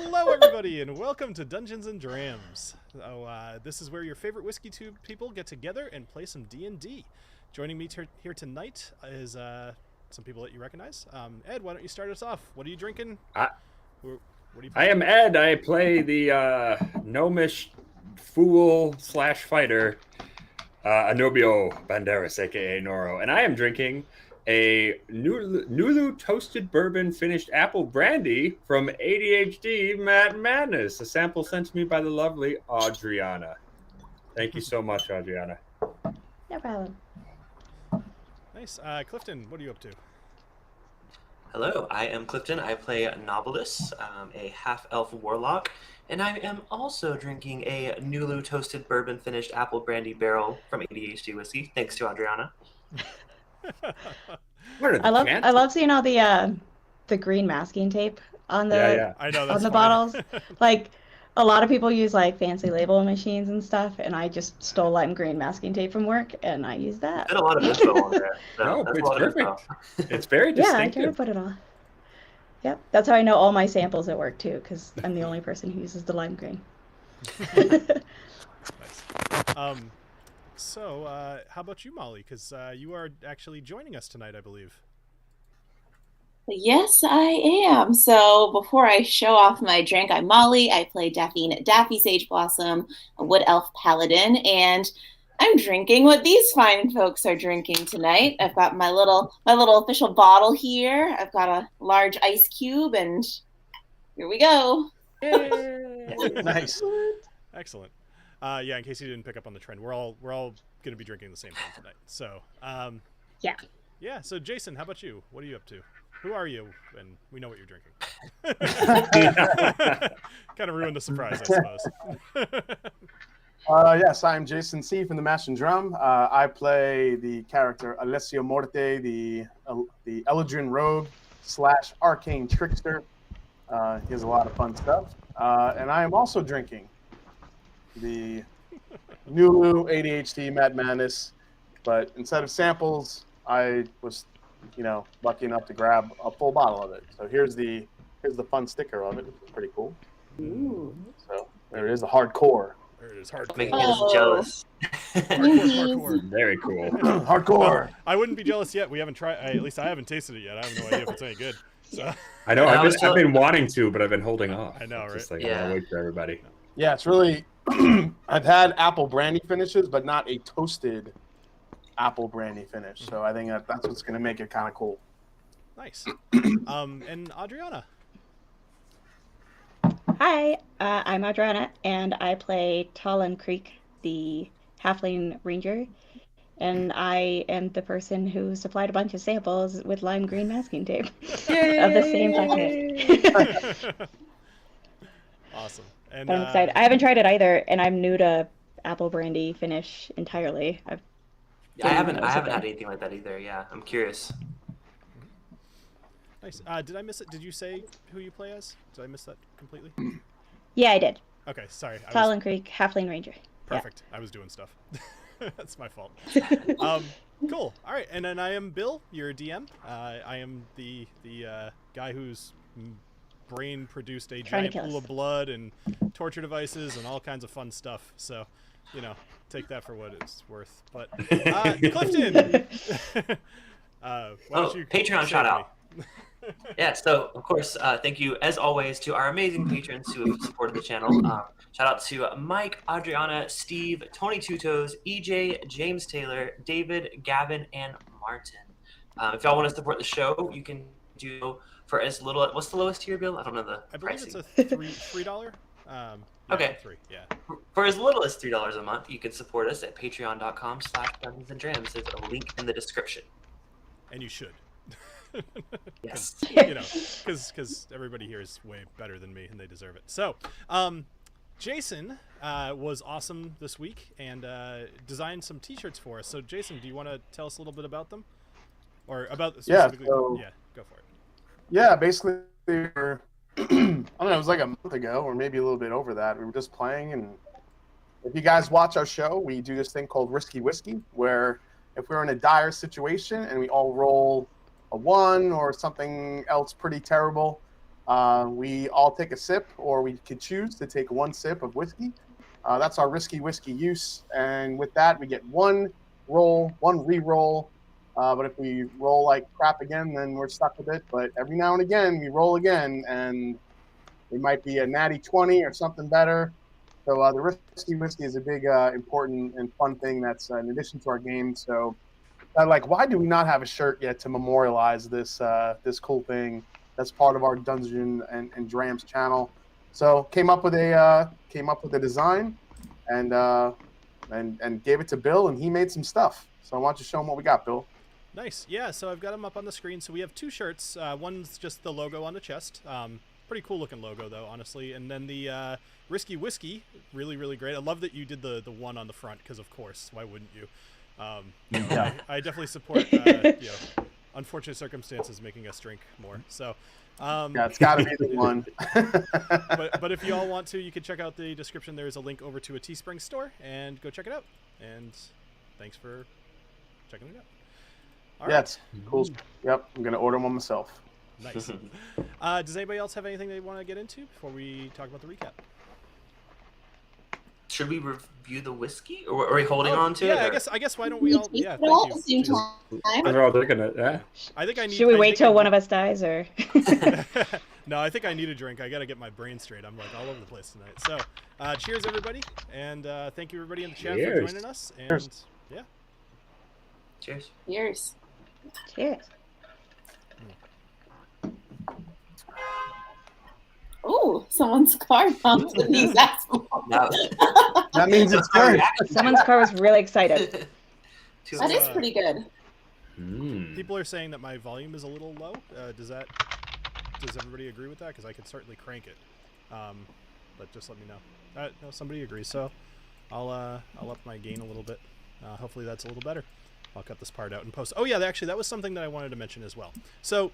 Hello, everybody, and welcome to Dungeons and Drams. This is where your favorite whiskey tube people get together and play some D&D. Joining me here tonight is some people that you recognize. Ed, why don't you start us off? What are you drinking? What are you I am Ed. I play the gnomish fool/fighter, Agnomeio Banderas, aka Noro, and I am drinking a Nulu toasted bourbon finished apple brandy from ADHD Mad Madness, a sample sent to me by the lovely Adriana. Thank you so much, Adriana. No problem. Nice. Clifton, what are you up to? Hello, I am Clifton. I play Knobolas, a half-elf warlock, and I am also drinking a Nulu toasted bourbon finished apple brandy barrel from ADHD whiskey. Thanks to Adriana. I love seeing all the green masking tape on the I know, that's on the funny. bottles. Like a lot of people use like fancy label machines and stuff, and I just stole lime green masking tape from work and I use that. Got a lot of info on there. No, that's it's a lot of perfect. info. It's very Yeah, I try to distinctive. put it all. Yep, that's how I know all my samples at work too, because I'm the only person who uses the lime green. Nice. So, how about you, Molly? Because you are actually joining us tonight, I believe. Yes, I am. So before I show off my drink, I'm Molly. I play Daffy Sage Blossom, a wood elf paladin, and I'm drinking what these fine folks are drinking tonight. I've got my little official bottle here. I've got a large ice cube, and here we go. Nice. Excellent. Yeah, in case you didn't pick up on the trend, we're all going to be drinking the same thing tonight. So, Yeah. Yeah. So, Jason, how about you? What are you up to? Who are you? And we know what you're drinking. Kind of ruined the surprise, I suppose. Yes, I'm Jason C. from the Mash and Drum. I play the character Alessio Morte, the Eladrin Rogue / Arcane Trickster. He has a lot of fun stuff. And I am also drinking the Nulu ADHD Mad Madness, but instead of samples, I was, lucky enough to grab a full bottle of it. So here's the fun sticker of it. It's pretty cool. Ooh. So there it is, the hardcore. There it is, hardcore. Making us jealous. Hardcore. Very cool. Hardcore. I wouldn't be jealous yet. We haven't tried. At least I haven't tasted it yet. I have no idea if it's any good. So. I know. Yeah, I've been wanting to, but I've been holding off. I know, right? Just like, Yeah. I gotta wait for everybody. Yeah, it's really. I've had apple brandy finishes, but not a toasted apple brandy finish. So I think that's what's going to make it kind of cool. Nice. And Adriana. Hi, I'm Adriana, and I play TaLin Creek, the halfling ranger, and I am the person who supplied a bunch of samples with lime green masking tape of the same packet. Awesome. And I'm excited. I haven't tried it either, and I'm new to apple brandy finish entirely. I haven't had anything like that either. Yeah, I'm curious. Nice. Did I miss it? Did you say who you play as? Did I miss that completely? Yeah, I did. Okay, sorry. TaLin Creek, halfling ranger. Perfect. Yeah. I was doing stuff. That's my fault. Cool. All right, and then I am Bill, your DM. I am the guy whose brain produced a giant pool of blood and torture devices and all kinds of fun stuff. So, take that for what it's worth. But Clifton, why don't you Patreon shout out. Yeah, so of course, thank you as always to our amazing patrons who have supported the channel. Shout out to Mike, Adriana, Steve, Tony Tutos, EJ, James Taylor, David, Gavin, and Martin. If y'all want to support the show, you can do for as little. What's the lowest tier, Bill? I don't know the I believe pricing. it's a $3. Okay. $3. Yeah. For as little as $3 a month, you can support us at patreon.com/DungeonsandDrams. There's a link in the description. And you should. Yes. Because everybody here is way better than me and they deserve it. So, Jason was awesome this week and designed some T-shirts for us. So, Jason, do you want to tell us a little bit about them, or about specifically? Yeah, go for it. Yeah, basically, I don't know. It was like a month ago, or maybe a little bit over that. We were just playing, and if you guys watch our show, we do this thing called Risky Whiskey, where if we're in a dire situation and we all roll a 1 or something else pretty terrible, We all take a sip, or we could choose to take one sip of whiskey. That's our risky whiskey use. And with that, we get one re-roll. But if we roll like crap again, then we're stuck with it. But every now and again, we roll again, and it might be a natty 20 or something better. So the risky whiskey is a big, important and fun thing that's in addition to our game. So, why do we not have a shirt yet to memorialize this this cool thing that's part of our Dungeon and Drams channel? So came up with a design, and gave it to Bill, and he made some stuff. So why don't you show him what we got, Bill? Nice. Yeah, so I've got them up on the screen. So we have two shirts. One's just the logo on the chest. Pretty cool looking logo, though, honestly. And then the Risky Whiskey, really, really great. I love that you did the one on the front, because, of course, why wouldn't you? Yeah. I definitely support unfortunate circumstances making us drink more. So yeah, it's got to be the one. but if you all want to, you can check out the description. There's a link over to a Teespring store, and go check it out. And thanks for checking it out. All right. It's cool. Yep, I'm going to order one myself. Nice. Does anybody else have anything they want to get into before we talk about the recap? Should we review the whiskey, or are we holding on to it? Yeah, I guess why don't we all? Yeah, thank you. They're all drinking it. Yeah. I think I need. Should we wait till one of us dies, or? No, I think I need a drink. I got to get my brain straight. I'm like all over the place tonight. So, cheers everybody, and thank you everybody in the chat for joining us. And yeah, cheers. Cheers. Cheers. Oh, someone's car bumped with these assholes. That means it's good. Someone's car was really excited. That is pretty good. People are saying that my volume is a little low. Does everybody agree with that? Because I could certainly crank it, but just let me know. No, somebody agrees, so I'll up my gain a little bit. Hopefully that's a little better. I'll cut this part out and post. Oh yeah, actually that was something that I wanted to mention as well. So,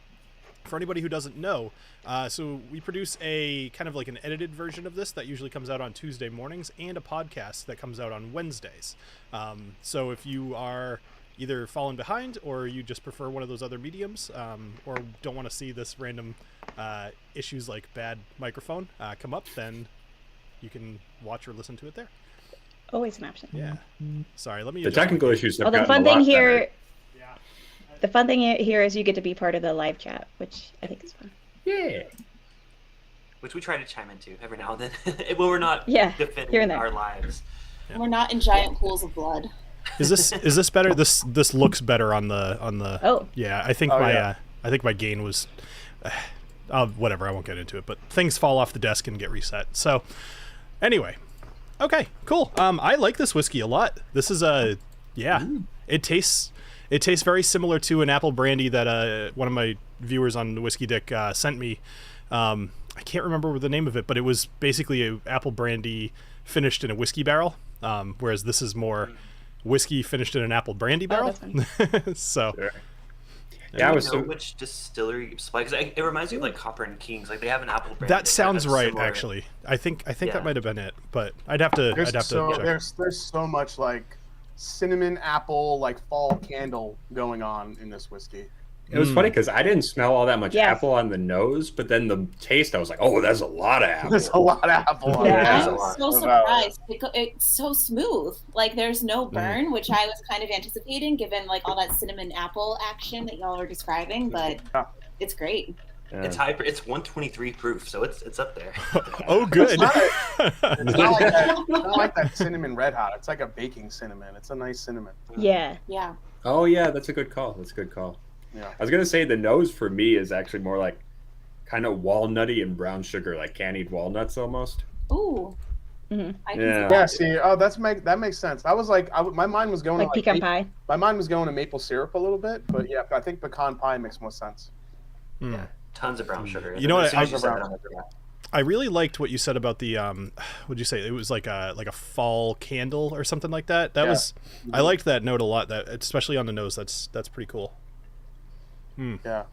for anybody who doesn't know, so we produce a kind of like an edited version of this that usually comes out on Tuesday mornings, and a podcast that comes out on Wednesdays. So if you are either falling behind, or you just prefer one of those other mediums, or don't want to see this random issues like bad microphone come up, then you can watch or listen to it there. Always an option. Yeah. Sorry, let me. The technical issues have the gotten fun a lot thing here. better. The fun thing here is you get to be part of the live chat, which I think is fun. Yeah. Which we try to chime into every now and then when we're not here and defending there. our lives. We're not in giant pools of blood. Is this better? This looks better on the. Oh. Yeah, I think I think my gain was. Whatever, I won't get into it. But things fall off the desk and get reset. So, anyway, okay, cool. I like this whiskey a lot. This is it tastes very similar to an apple brandy that one of my viewers on the Whiskey Dick sent me. I can't remember the name of it, but it was basically an apple brandy finished in a whiskey barrel, whereas this is more whiskey finished in an apple brandy barrel. So, sure. Yeah, I was which distillery supply? Because it reminds me of like Copper and Kings. Like they have an apple brandy. That sounds right, actually. I think that might have been it, but I'd have to check. There's so much like cinnamon apple like fall candle going on in this whiskey. It was funny because I didn't smell all that much apple on the nose, but then the taste, I was like, "Oh, there's a lot of apple." There's a lot of apple on I'm so surprised. It's so smooth. Like there's no burn, which I was kind of anticipating, given like all that cinnamon apple action that y'all are describing. But it's great. Yeah. It's high. It's 123 proof, so it's up there. Oh, good. It's not like that cinnamon red hot. It's like a baking cinnamon. It's a nice cinnamon. Yeah. Yeah. Oh yeah, that's a good call. Yeah. I was gonna say the nose for me is actually more like kind of walnutty and brown sugar, like candied walnuts almost. Ooh. Mm-hmm. Yeah. See, that makes sense. I was like, my mind was going like to pecan pie. My mind was going to maple syrup a little bit, but yeah, I think pecan pie makes more sense. Yeah, tons of brown sugar. You know what? I I really liked what you said about the what'd you say? It was like a fall candle or something like that. That was I liked that note a lot. That especially on the nose. That's pretty cool. Yeah,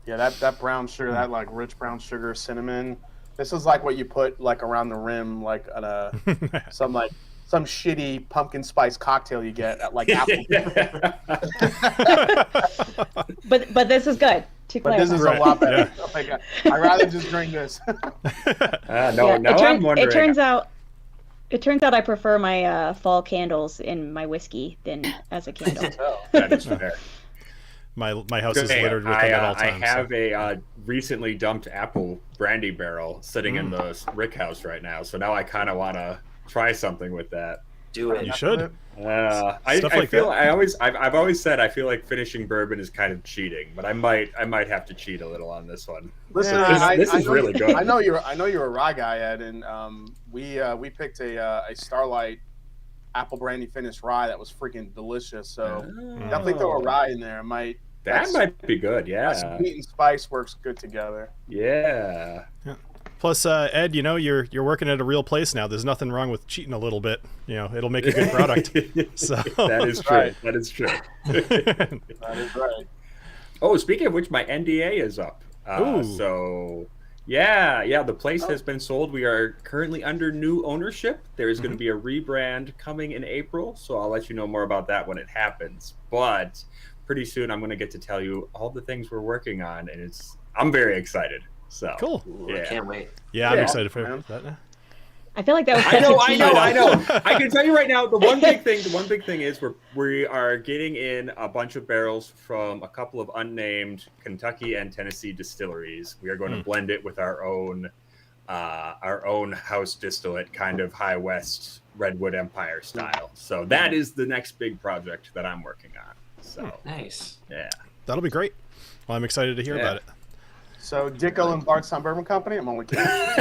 that brown sugar, that like rich brown sugar, cinnamon. This is like what you put like around the rim, like on a some shitty pumpkin spice cocktail you get at like Apple. But this is good. To But this is clarify. a lot better. Yeah. Like, I'd rather just drink this. I'm wondering. It turns out I prefer my fall candles in my whiskey than as a candle. That is fair. My house is littered with them at all times. I have a recently dumped apple brandy barrel sitting in the rick house right now, so now I kind of want to try something with that. Do it. You should. I've always said I feel like finishing bourbon is kind of cheating, but I might have to cheat a little on this one. Listen, this is really good. I know you're a rye guy, Ed, and we picked a Starlight apple brandy finished rye that was freaking delicious. So definitely throw a rye in there. That might be good. Yeah, sweet and spice works good together. Yeah. Plus, Ed, you're working at a real place now. There's nothing wrong with cheating a little bit. It'll make a good product. So that is true. Right. That is true. That is right. Oh, speaking of which, my NDA is up. So the place has been sold. We are currently under new ownership. There is going to be a rebrand coming in April, so I'll let you know more about that when it happens. But pretty soon, I'm going to get to tell you all the things we're working on, and I'm very excited. So cool. I can't wait. Yeah, I'm excited for that. I feel like that was I such know. a tease. I can tell you right now, the one big thing is we are getting in a bunch of barrels from a couple of unnamed Kentucky and Tennessee distilleries. We are going to blend it with our own house distillate, kind of High West Redwood Empire style. So that is the next big project that I'm working on. So Nice. Yeah. That'll be great. Well, I'm excited to hear about it. So Dicko and Bardstown Bourbon Company. I'm only kidding. It's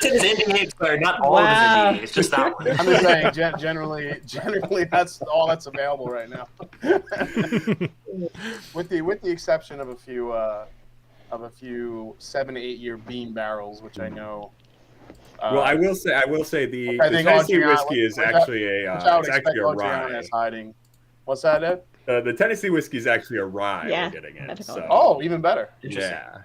his NDA expired, not all of his NDA. It's just that one. I'm just saying, generally, that's all that's available right now. with the exception of a few 7 to 8 year beam barrels, which I know. Well, I will say the Tennessee whiskey is actually a rye. Is hiding. What's that, Ed? The Tennessee whiskey is actually a rye we're getting in. So. Oh, even better. Yeah.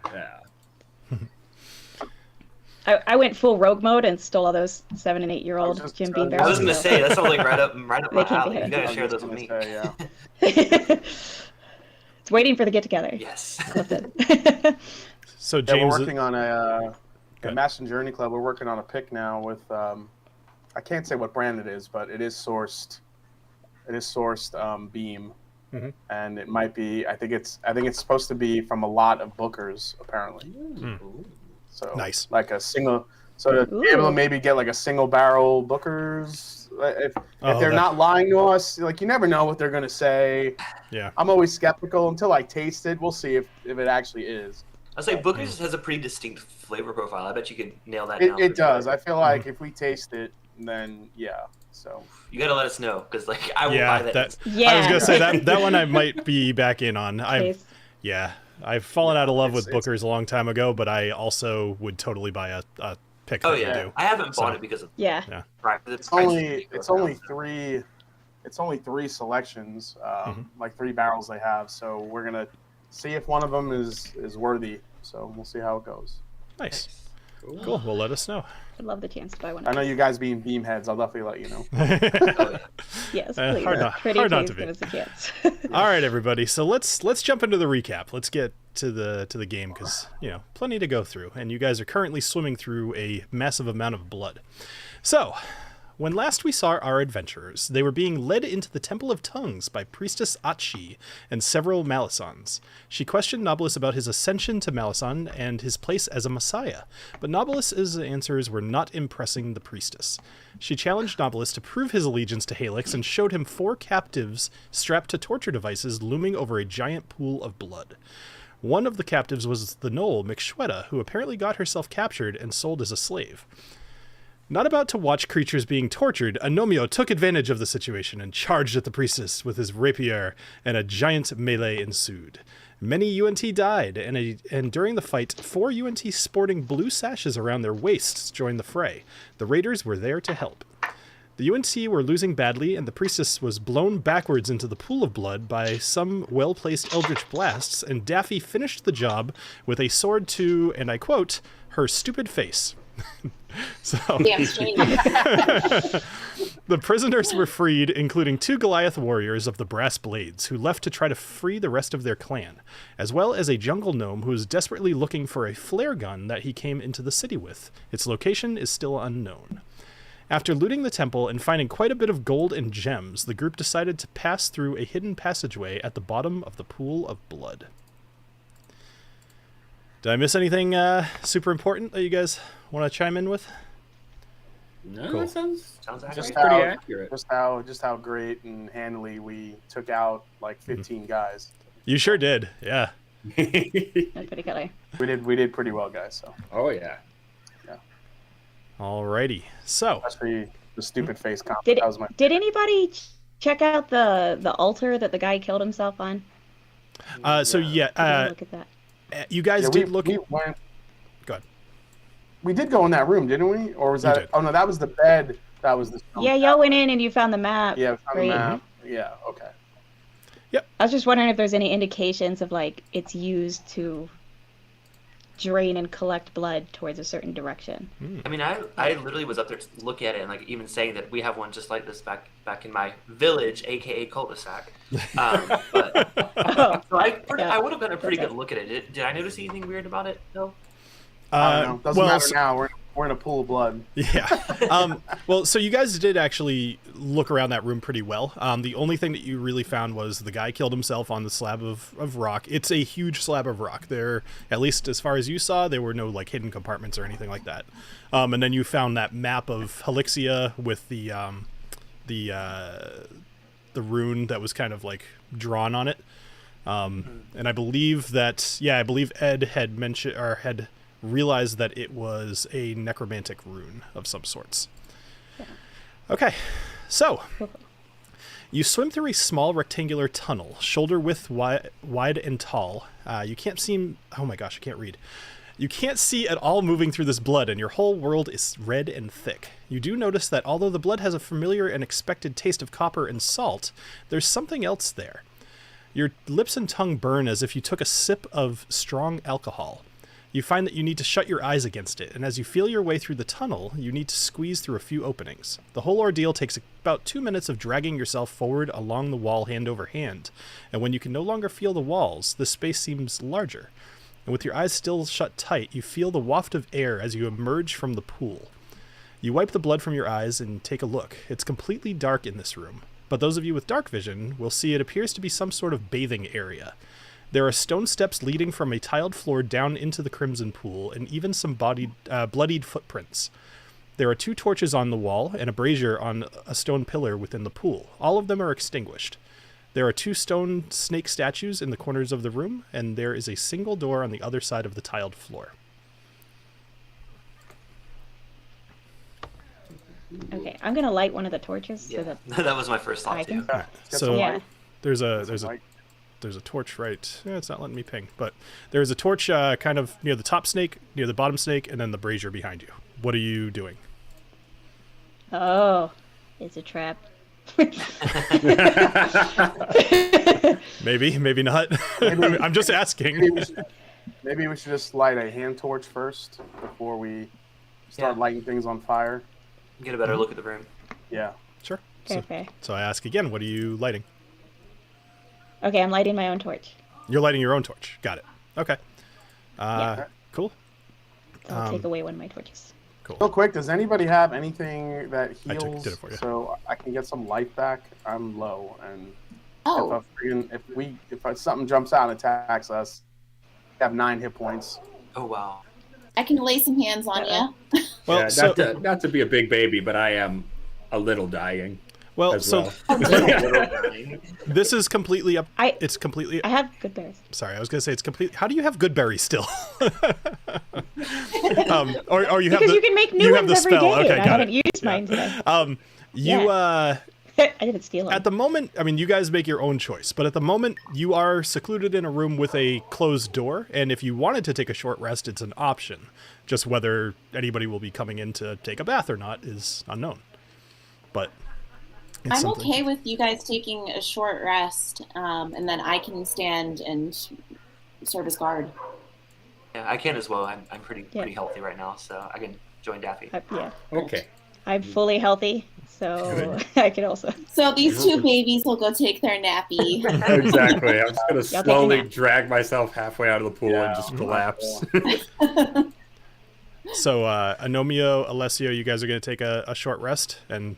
I went full rogue mode and stole all those 7 and 8 year old Jim Beam barrels. I was gonna say that sounds like right up my alley. You be gotta share those with me. It's waiting for the get together. Yes. So James, we're working on a Master Journey Club. We're working on a pick now with I can't say what brand it is, but it is sourced. It is sourced beam, and it might be. I think it's supposed to be from a lot of Bookers apparently. So nice, like a single. So to be able to maybe get like a single barrel Bookers, if they're not lying to us, like you never know what they're gonna say. Yeah, I'm always skeptical until I taste it. We'll see if it actually is. I'd say Booker's has a pretty distinct flavor profile. I bet you could nail that down. It does. I feel like if we taste it, then So you gotta let us know because I will buy that. I was gonna say that one I might be back in on. I've fallen out of love with Booker's a long time ago, but I also would totally buy a pick. Oh yeah, I haven't bought it because of right. It's only three selections, like 3 barrels they have. So we're gonna see if one of them is worthy. So we'll see how it goes. Nice. Cool. Well, let us know. I'd love the chance to buy one. I know you guys being beam heads. I'll definitely let you know. Yes, please. Hard not to be. Give us a chance. All right, everybody. So let's jump into the recap. Let's get to the game because plenty to go through, and you guys are currently swimming through a massive amount of blood. So, when last we saw our adventurers, they were being led into the Temple of Tongues by Priestess Atshi and several Malisons. She questioned Knobolas about his ascension to Malison and his place as a messiah, but Knobolas' answers were not impressing the priestess. She challenged Knobolas to prove his allegiance to Halix and showed him 4 captives strapped to torture devices looming over a giant pool of blood. One of the captives was the Gnoll, Mixweta, who apparently got herself captured and sold as a slave. Not about to watch creatures being tortured, Agnomeio took advantage of the situation and charged at the priestess with his rapier, and a giant melee ensued. Many UNT died, and during the fight, 4 UNT sporting blue sashes around their waists joined the fray. The raiders were there to help. The UNT were losing badly, and the priestess was blown backwards into the pool of blood by some well-placed eldritch blasts, and Daffy finished the job with a sword to, and I quote, her stupid face. So Damn straight. the prisoners were freed, including 2 Goliath warriors of the Brass Blades, who left to try to free the rest of their clan, as well as a jungle gnome who is desperately looking for a flare gun that he came into the city with. Its location is still unknown. After looting the temple and finding quite a bit of gold and gems, the group decided to pass through a hidden passageway at the bottom of the Pool of Blood. Did I miss anything super important that you guys want to chime in with? No, Cool. that sounds Sounds Just accurate. pretty how- accurate. Just how great and handily we took out like 15 guys. You sure did, yeah. That's pretty killer. We did pretty well, guys. So Oh yeah. Alrighty, so especially the stupid face comp. Did That was my. Did anybody check out the altar that the guy killed himself on? so yeah, Did you look at that. you guys Yeah, did look. we went. Go ahead. We did go in that room, didn't we? Or was You that? did. Oh no, that was the bed. That was the. Yeah, y'all went in and you found the map. Yeah, we found the right? map. Yeah. Okay. I was just wondering if there's any indications of like it's used to drain and collect blood towards a certain direction. I mean, I literally was up there looking at it and like even saying that we have one just like this back in my village, aka cul-de-sac. But Oh, so I Yeah. would have gotten a pretty good look at it. Did I notice anything weird about it? No. I don't know. Doesn't well, matter now. We're in a pool of blood. Yeah. Well, so you guys did actually look around that room pretty well. The only thing that you really found was the guy killed himself on the slab of rock. It's a huge slab of rock. There, at least as far as you saw, there were no like hidden compartments or anything like that. And then you found that map of Helixia with the rune that was kind of like drawn on it. And I believe that, I believe Ed had mentioned or had realized that it was a necromantic rune of some sorts. Okay, so you swim through a small rectangular tunnel, shoulder width wide and tall. You can't see. Oh my gosh, I can't read. You can't see at all moving through this blood, and your whole world is red and thick. You do notice that although the blood has a familiar and expected taste of copper and salt, there's something else there. Your lips and tongue burn as if you took a sip of strong alcohol. You find that you need to shut your eyes against it, and as you feel your way through the tunnel, you need to squeeze through a few openings. The whole ordeal takes about 2 minutes of dragging yourself forward along the wall hand over hand, and when you can no longer feel the walls, the space seems larger. And with your eyes still shut tight, you feel the waft of air as you emerge from the pool. You wipe the blood from your eyes and take a look. It's completely dark in this room, but those of you with dark vision will see it appears to be some sort of bathing area. There are stone steps leading from a tiled floor down into the crimson pool, and even some bloodied footprints. There are 2 torches on the wall and a brazier on a stone pillar within the pool. All of them are extinguished. There are 2 stone snake statues in the corners of the room, and there is a single door on the other side of the tiled floor. okay. I'm gonna light one of the torches so that That was my first I thought can. too. All right, let's get So- some Yeah. light. There's Some a light. there's a torch right. Yeah, it's not letting me ping, but there's a torch kind of near the top snake, near the bottom snake, and then the brazier behind you. What are you doing? Oh, it's a trap. Maybe, maybe not. Maybe- I'm just asking. Maybe we should just light a hand torch first before we start Yeah. lighting things on fire. Get a better look at the room. Yeah. Sure. So, Okay. so I ask again, what are you lighting? Okay, I'm lighting my own torch. You're lighting your own torch. Got it. Okay. Yeah. Cool. So I'll take away one of my torches. Cool. Real quick, does anybody have anything that I heals did it for you. so I can get some life back? I'm low, and Oh, if something jumps out and attacks us, we have 9 hit points. Oh wow. I can lay some hands on you. Well, Yeah, so not to be a big baby, but I am a little dying as so well. this is completely up. I It's completely. I have good berries. Sorry, I was gonna say it's complete. How do you have good berries still? Or you have Because the, you can make new you have ones the every spell. day. Okay, and I got haven't it. used mine today. You I didn't steal them. at the moment, I mean, you guys make your own choice, but at the moment, you are secluded in a room with a closed door, and if you wanted to take a short rest, it's an option. Just whether anybody will be coming in to take a bath or not is unknown. But it's I'm something. okay with you guys taking a short rest, and then I can stand and serve as guard. Yeah, I can as well. I'm pretty Yeah. healthy right now, so I can join Daffy. Yeah, Okay. I'm fully healthy, so I can also. So these two babies will go take their nappy. Exactly. I'm just gonna take a slowly nap. drag myself halfway out of the pool and Yeah. just collapse. So, Agnomeio, Alessio, you guys are going to take a short rest, and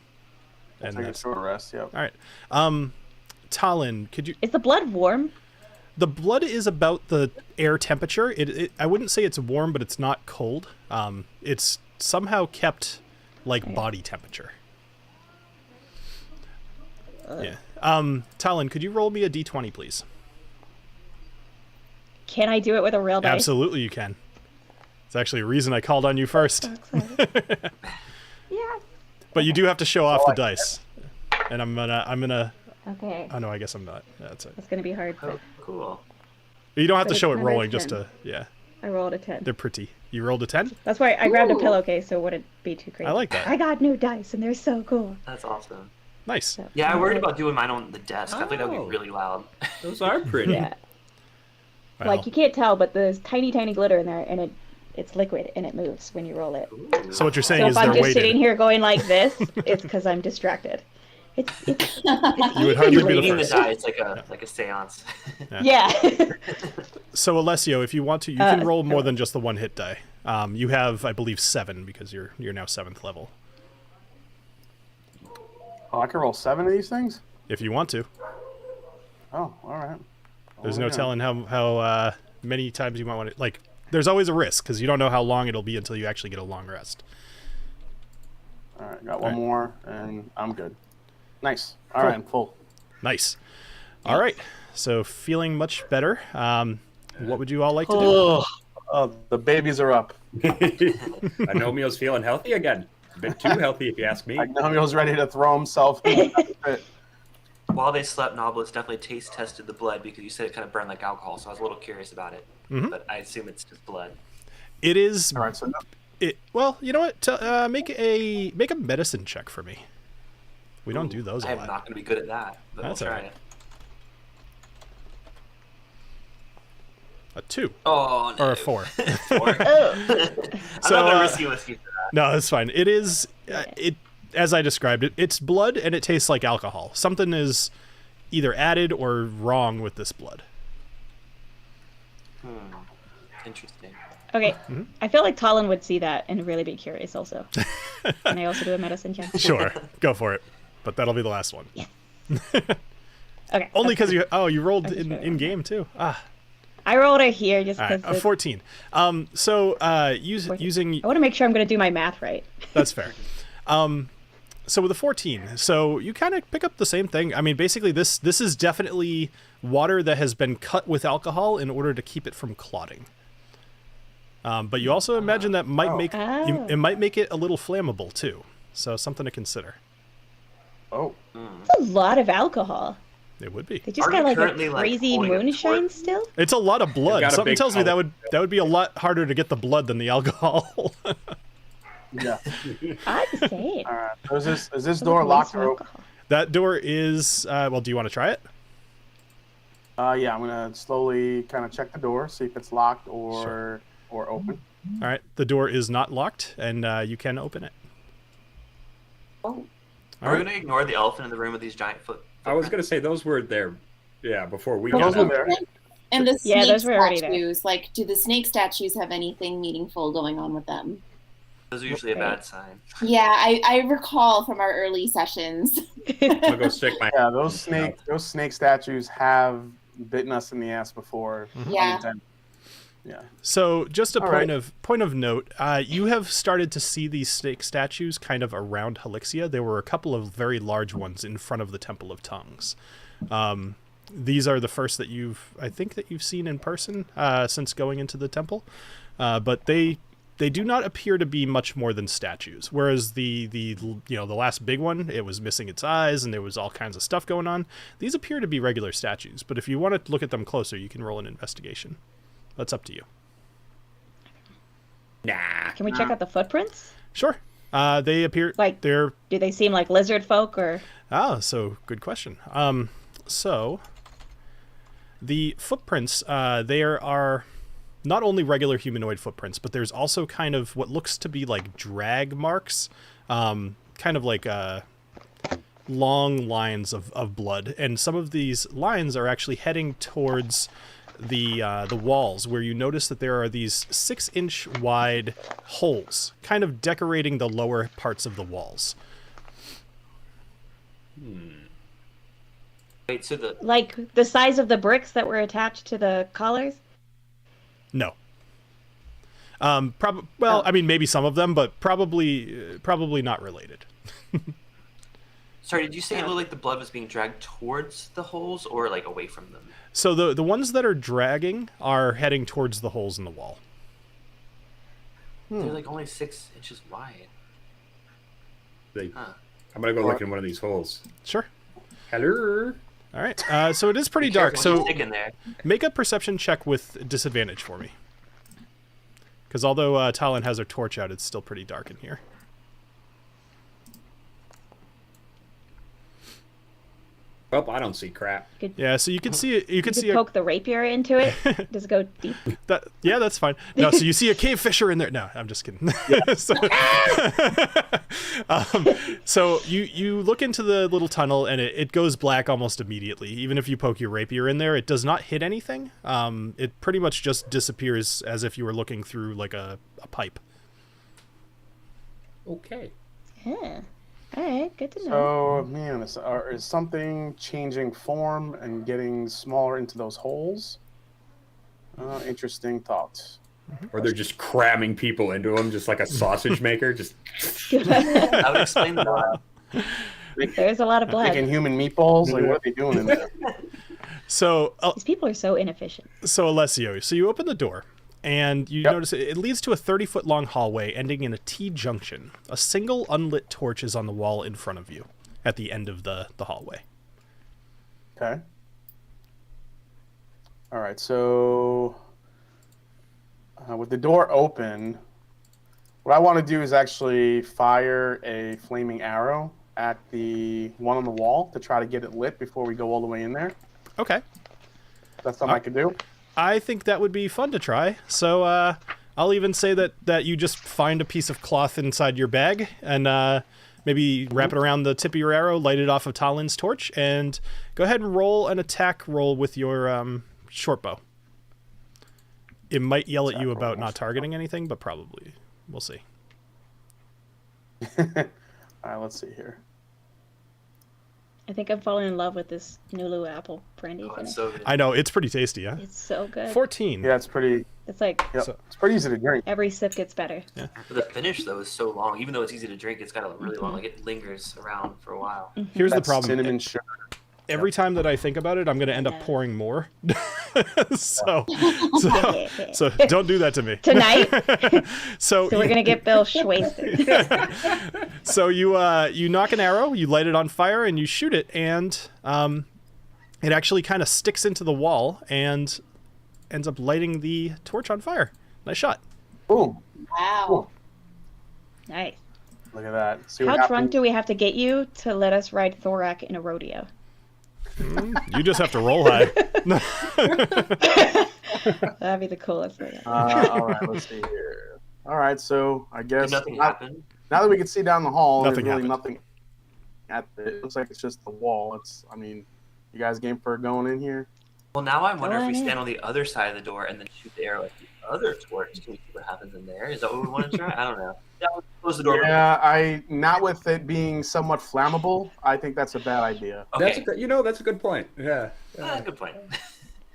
Take a that's short rest. Yep. all right. TaLin, could you? Is the blood warm? The blood is about the air temperature. I wouldn't say it's warm, but it's not cold. It's somehow kept like body temperature. Yeah. TaLin, could you roll me a d20, please? Can I do it with a real dice? Absolutely, you can. It's actually a reason I called on you first. So excited. Yeah. But you do have to show off the dice. And I'm gonna. Okay. Oh no, I guess I'm not. That's it. It's gonna be hard. Oh, cool. You don't have to But show it it's my rolling, turn. just to yeah. I rolled a 10. They're pretty. You rolled a 10? That's why I grabbed a Ooh. pillowcase, so it wouldn't be too crazy. I like that. I got new dice, and they're so cool. That's awesome. Nice. So, Yeah, I worried about doing mine on the desk. I think that would Oh. be really loud. Those are pretty. Yeah. Well, Like you can't tell, but there's tiny, tiny glitter in there, and it's liquid, and it moves when you roll it. Ooh. so what you're saying So is if I'm they're just sitting weighted. here going like this, it's because I'm distracted. It's You would hardly be the Reading the first. die, it's like a seance. yeah. So Alessio, if you want to, you can roll more than just the one hit die. You have, I believe, 7 because you're now 7th level. Oh, I can roll 7 of these things. If you want to. Oh, all right. There's Oh, no yeah. telling how many times you might want to. Like, there's always a risk because you don't know how long it'll be until you actually get a long rest. All right, got one All right. more, and I'm good. Nice. All Cool. right, I'm full. Nice. All right. So feeling much better. What would you all like to do? Oh, the babies are up. Agnomeio's feeling healthy again. A bit too healthy, if you ask me. Agnomeio's ready to throw himself in the pit. While they slept, Knobolas definitely taste tested the blood because you said it kind of burned like alcohol, so I was a little curious about it. Mhm. But I assume it's just blood. It is. All right, so Well, you know what? Make a medicine check for me. We don't do those a I'm lot. not going to be good at that, but That's we'll all try right. it. A 2 Oh, no. or a 4. 4. Oh. I'm So, not going uh, to risk you with you for that. No, that's fine. It is. It as I described it. It's blood and it tastes like alcohol. Something is either added or wrong with this blood. Interesting. Okay. Mm-hmm. I feel like TaLin would see that and really be curious also. Can I also do a medicine check? Sure, go for it. But that'll be the last one. Okay. Only because okay. you rolled I just in realized. game too. I rolled it here just All right, because a 14. Using I want to make sure I'm going to do my math right. that's fair. So with a 14, so you kind of pick up the same thing. I mean, basically this is definitely water that has been cut with alcohol in order to keep it from clotting. But you also imagine that might make Oh. it might make it a little flammable too. So something to consider. oh, That's a lot of alcohol. It would be. They just Are got you like a currently, like, crazy holding a moonshine tort? still. It's a lot of blood. got a Something big tells me that pellet. would be a lot harder to get the blood than the alcohol. yeah. I'm saying. All right. So is this That's door like locked waste of or open? alcohol. That door is well, do you want to try it? Yeah, I'm gonna slowly kind of check the door, see if it's locked or open. All right. The door is not locked and you can open it. Oh, All Are we right. going to ignore the elephant in the room with these giant foot? I was going to say those were there, yeah, before we Those got were out. there. and the Yeah, snake those were already there. statues. Like, do the snake statues have anything meaningful going on with them? Those are usually a Okay. bad sign. Yeah, I recall from our early sessions. I'll go stick my Yeah, those snake statues have bitten us in the ass before. Yeah. Unintended. Yeah. So, just a All point of note, you have started to see these snake statues kind of around Helixia. There were a couple of very large ones in front of the Temple of Tongues. These are the first that I think that you've seen in person since going into the temple, but they do not appear to be much more than statues. Whereas the last big one, it was missing its eyes and there was all kinds of stuff going on. These appear to be regular statues, but if you want to look at them closer, you can roll an investigation. That's up to you. Nah. Can we check out the footprints? Sure. They appear Like- they're Do they seem like lizard folk or? so good question. So the footprints there are not only regular humanoid footprints, but there's also kind of what looks to be like drag marks, kind of like long lines of blood. And some of these lines are actually heading towards the walls, where you notice that there are these 6-inch wide holes, kind of decorating the lower parts of the walls. Wait, so Like the size of the bricks that were attached to the collars? No. I mean, maybe some of them, but probably not related. sorry, did you say it looked like the blood was being dragged towards the holes or like away from them? So the ones that are dragging are heading towards the holes in the wall. They're like only 6 inches wide. I'm gonna go look in one of these holes. Sure. Hello. All right. So it is pretty Be dark. careful when So you stick in there. make a perception check with disadvantage for me. Because although TaLin has her torch out, it's still pretty dark in here. Well, I don't see crap. Yeah, so you can see it. You can You see could poke the rapier into it. Does it go deep? yeah, that's fine. No, so you see a cave fissure in there. No, I'm just kidding. So you look into the little tunnel and it goes black almost immediately. Even if you poke your rapier in there, it does not hit anything. It pretty much just disappears as if you were looking through like a pipe. Okay. Yeah. All right, good to know. So, man, is something changing form and getting smaller into those holes? Interesting thoughts. Or they're just cramming people into them, just like a sausage maker. Just That would explain the blood. There's a lot of blood. Making human meatballs? Like, what are they doing in there? So These people are so inefficient. So Alessio, so you open the door, and you notice it leads to a 30-foot long hallway ending in a T-junction. A single unlit torch is on the wall in front of you at the end of the hallway. Okay. All right, so with the door open, what I want to do is actually fire a flaming arrow at the one on the wall to try to get it lit before we go all the way in there. Okay. That's something I could do. I think that would be fun to try. So I'll even say that you just find a piece of cloth inside your bag and maybe wrap it around the tip of your arrow, light it off of TaLin's torch, and go ahead and roll an attack roll with your short bow. It might yell at you about not targeting anything, but probably. We'll see. All right, let's see here. I think I'm falling in love with this Nulu apple brandy. Oh, finish. it's so good. I know, it's pretty tasty, huh? It's so good. 14. Yeah, it's pretty. It's like So- It's pretty easy to drink. every sip gets better. But the finish though is so long. Even though it's easy to drink, it's got a really long. Like it lingers around for a while. Here's the That's problem. cinnamon sugar. Every time that I think about it, I'm going to end up pouring more. so don't do that to me. Tonight? So So we're gonna get Bill wasted. So you knock an arrow, you light it on fire, and you shoot it, and it actually kind of sticks into the wall and ends up lighting the torch on fire. Nice shot. Boom. Wow. Nice. Look at that. See what How drunk happens? do we have to get you to let us ride Thorak in a rodeo? You just have to roll high. That'd be the coolest thing. All right, let's see here. All right, so I Did guess nothing now happen? that we can see down the hall, Nothing there's really happened. nothing at it. It looks like it's just the wall. You guys game for going in here? Well, now I wonder if we Go on stand in. on the other side of the door and then shoot the arrow at the other torch. Can we see what happens in there? Is that what we want to try? I don't know. Yeah, we'll close the door. Yeah, not with it being somewhat flammable. I think that's a bad idea. Okay. That's a good point. Yeah. Good point.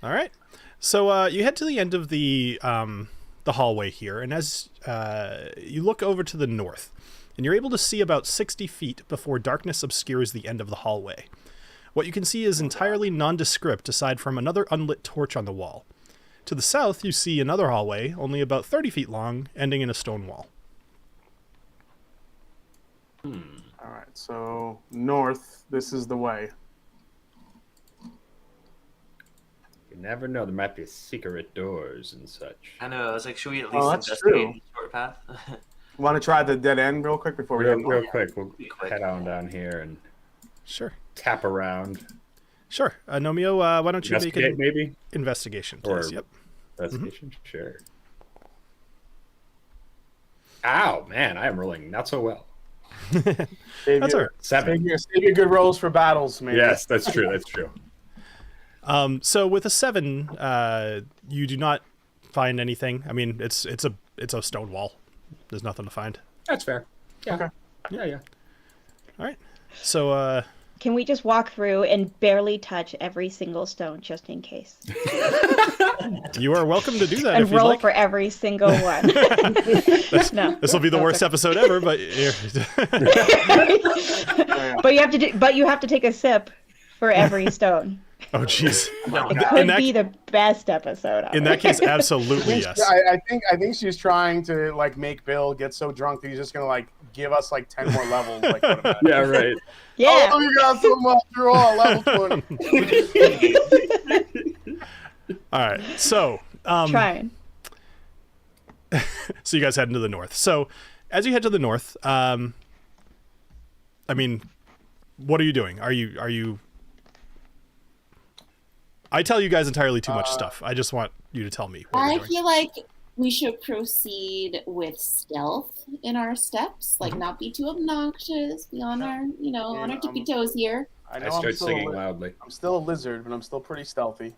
All right. So you head to the end of the hallway here, and as you look over to the north, and you're able to see about 60 feet before darkness obscures the end of the hallway. What you can see is entirely nondescript aside from another unlit torch on the wall. To the south, you see another hallway, only about 30 feet long, ending in a stone wall. All right, so north, this is the way. You never know. There might be secret doors and such. I know. I was like, should we at least Oh, that's investigate true. the short path? Want to try the dead end real quick before we Real get quick, we'll Be quick. head on down here and Sure. tap around. Sure. Nomio, why don't you make Investigate, an maybe? investigation, Or- please? Yep. Investigation, sure. Ow, man, I am rolling not so well. That's all right. 7. Save your good rolls for battles, man. Yes, that's true. That's true. So with a 7, you do not find anything. I mean, it's a stone wall. There's nothing to find. That's fair. Yeah. Okay. Yeah. All right. So Can we just walk through and barely touch every single stone just in case? you are welcome to do that And if you'd roll like. for every single one. No. This will be the worst episode ever, but But you have to take a sip for every stone. oh jeez. No, It In could that- be the best episode ever. In that case, absolutely yes. I think she's trying to like make Bill get so drunk that he's just gonna like give us like 10 more levels. Like, Yeah, right. Yeah. Oh, you got so much. You're all level 20. All right. So Trying. so you guys head into the north. So as you head to the north, I mean, what are you doing? Are you I tell you guys entirely too much stuff. I just want you to tell me what I you're doing. feel like we should proceed with stealth in our steps, Mm-hmm. like not be too obnoxious, be on our, on our tippy toes here. I I know start singing I'm loudly. still a lizard, but I'm still pretty stealthy.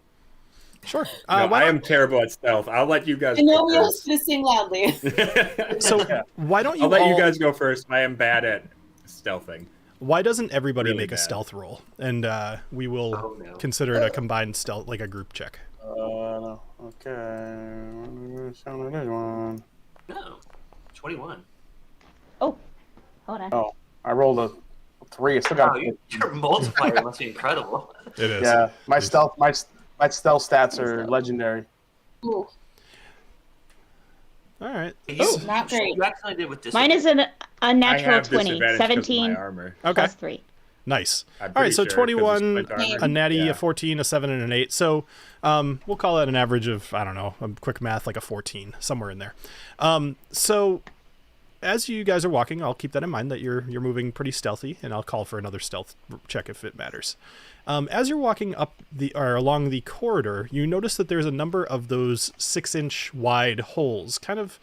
Sure. No, Why I don't- am terrible at stealth. I'll let you guys I know go we first. have to sing loudly. So why don't you I'll let all, you guys go first. I am bad at stealthing. Why doesn't everybody Really make a bad. stealth roll, and we will Oh, no. consider it a combined stealth, like a group check. No. Okay. Show me this one. No. 21. Oh, hold on. Oh, I rolled a 3. I still Wow, got. your multiplier must be incredible. It is. Yeah, my stealth stats are legendary. Ooh, All right. You, not great. You accidentally did with Mine is an I unnatural have 20. disadvantage 'cause of my 17 armor. Okay. plus 3. Nice. I'm All right. pretty So sure, 'cause of 21, split armor. a natty, Yeah. a 14, a 7, and an 8. So we'll call that an average of, I don't know, quick math, like a 14, somewhere in there. So as you guys are walking, I'll keep that in mind that you're moving pretty stealthy, and I'll call for another stealth check if it matters. As you're walking along the corridor, you notice that there's a number of those 6-inch wide holes, kind of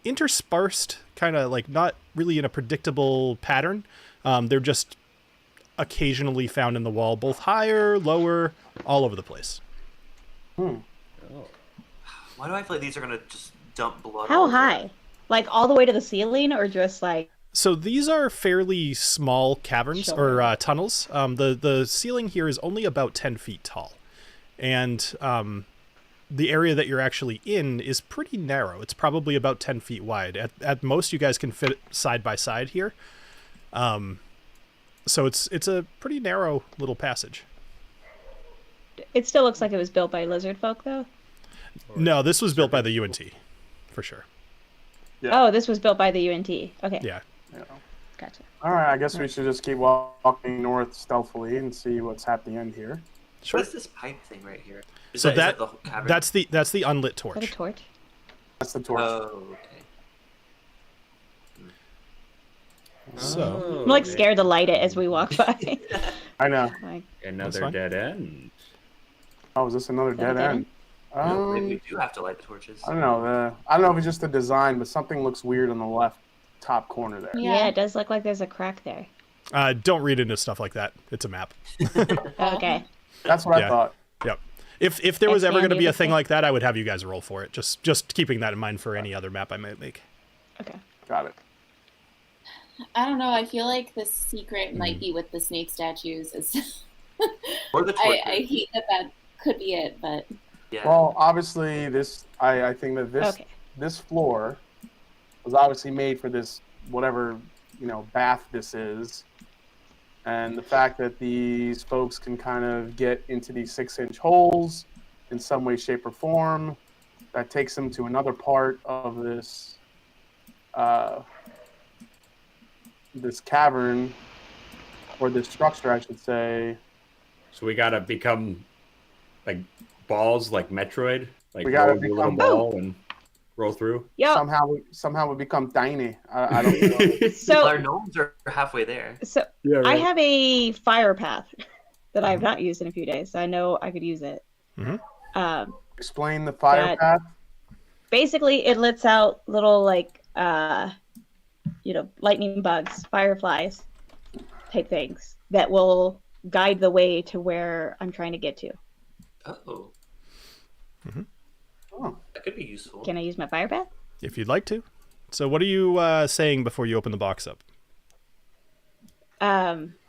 interspersed, kind of like not really in a predictable pattern. They're just occasionally found in the wall, both higher, lower, all over the place. Why do I feel like these are going to just dump blood? How all over? high? Like all the way to the ceiling, or just like? So these are fairly small caverns or tunnels. The ceiling here is only about 10 feet tall, and the area that you're actually in is pretty narrow. It's probably about 10 feet wide. At most, you guys can fit side by side here. So it's a pretty narrow little passage. It still looks like it was built by lizard folk, though. No, this was built by the UNT, for sure. Yeah. Oh, this was built by the UNT. Okay, Yeah. gotcha. All right, I guess we should just keep walking north stealthily and see what's at the end here. Sure. What is this pipe thing right here? Is So is that the cavern? that's the unlit Is that a torch. torch? That's the torch. Oh, okay. So I'm like scared to light it as we walk by. I know. Like, Another fine. dead end. Oh, is this another that a dead dead end? No, maybe we do have to light the torches. I don't know. I don't know if it's just the design, but something looks weird on the left top corner there. yeah, it does look like there's a crack there. don't read into stuff like that. It's a map. Okay. That's what Yeah. I thought. Yep. If there was It's ever going to be a handy, thing okay. like that, I would have you guys roll for it. Just keeping that in mind for any other map I might make. Okay. Got it. I don't know. I feel like the secret might be with the snake statues. Or the torches. I hate that could be it, but Yeah. Well, obviously, I think that Okay. this floor was obviously made for this whatever bath this is, and the fact that these folks can kind of get into these 6-inch holes in some way, shape, or form, that takes them to another part of this this cavern, or this structure, I should say. So we gotta become like balls, like Metroid. Like We gotta roll your little become- ball and roll through. Yo, Somehow we become tiny. I don't know. so Our gnomes are halfway there. Yeah, I have a fire path that I have not used in a few days, so I know I could use it. Mhm. Explain the fire That- path. Basically, it lets out little lightning bugs, fireflies, type things that will guide the way to where I'm trying to get to. Oh. Oh. That could be useful. Can I use my fire path? If you'd like to. So what are you saying before you open the box up?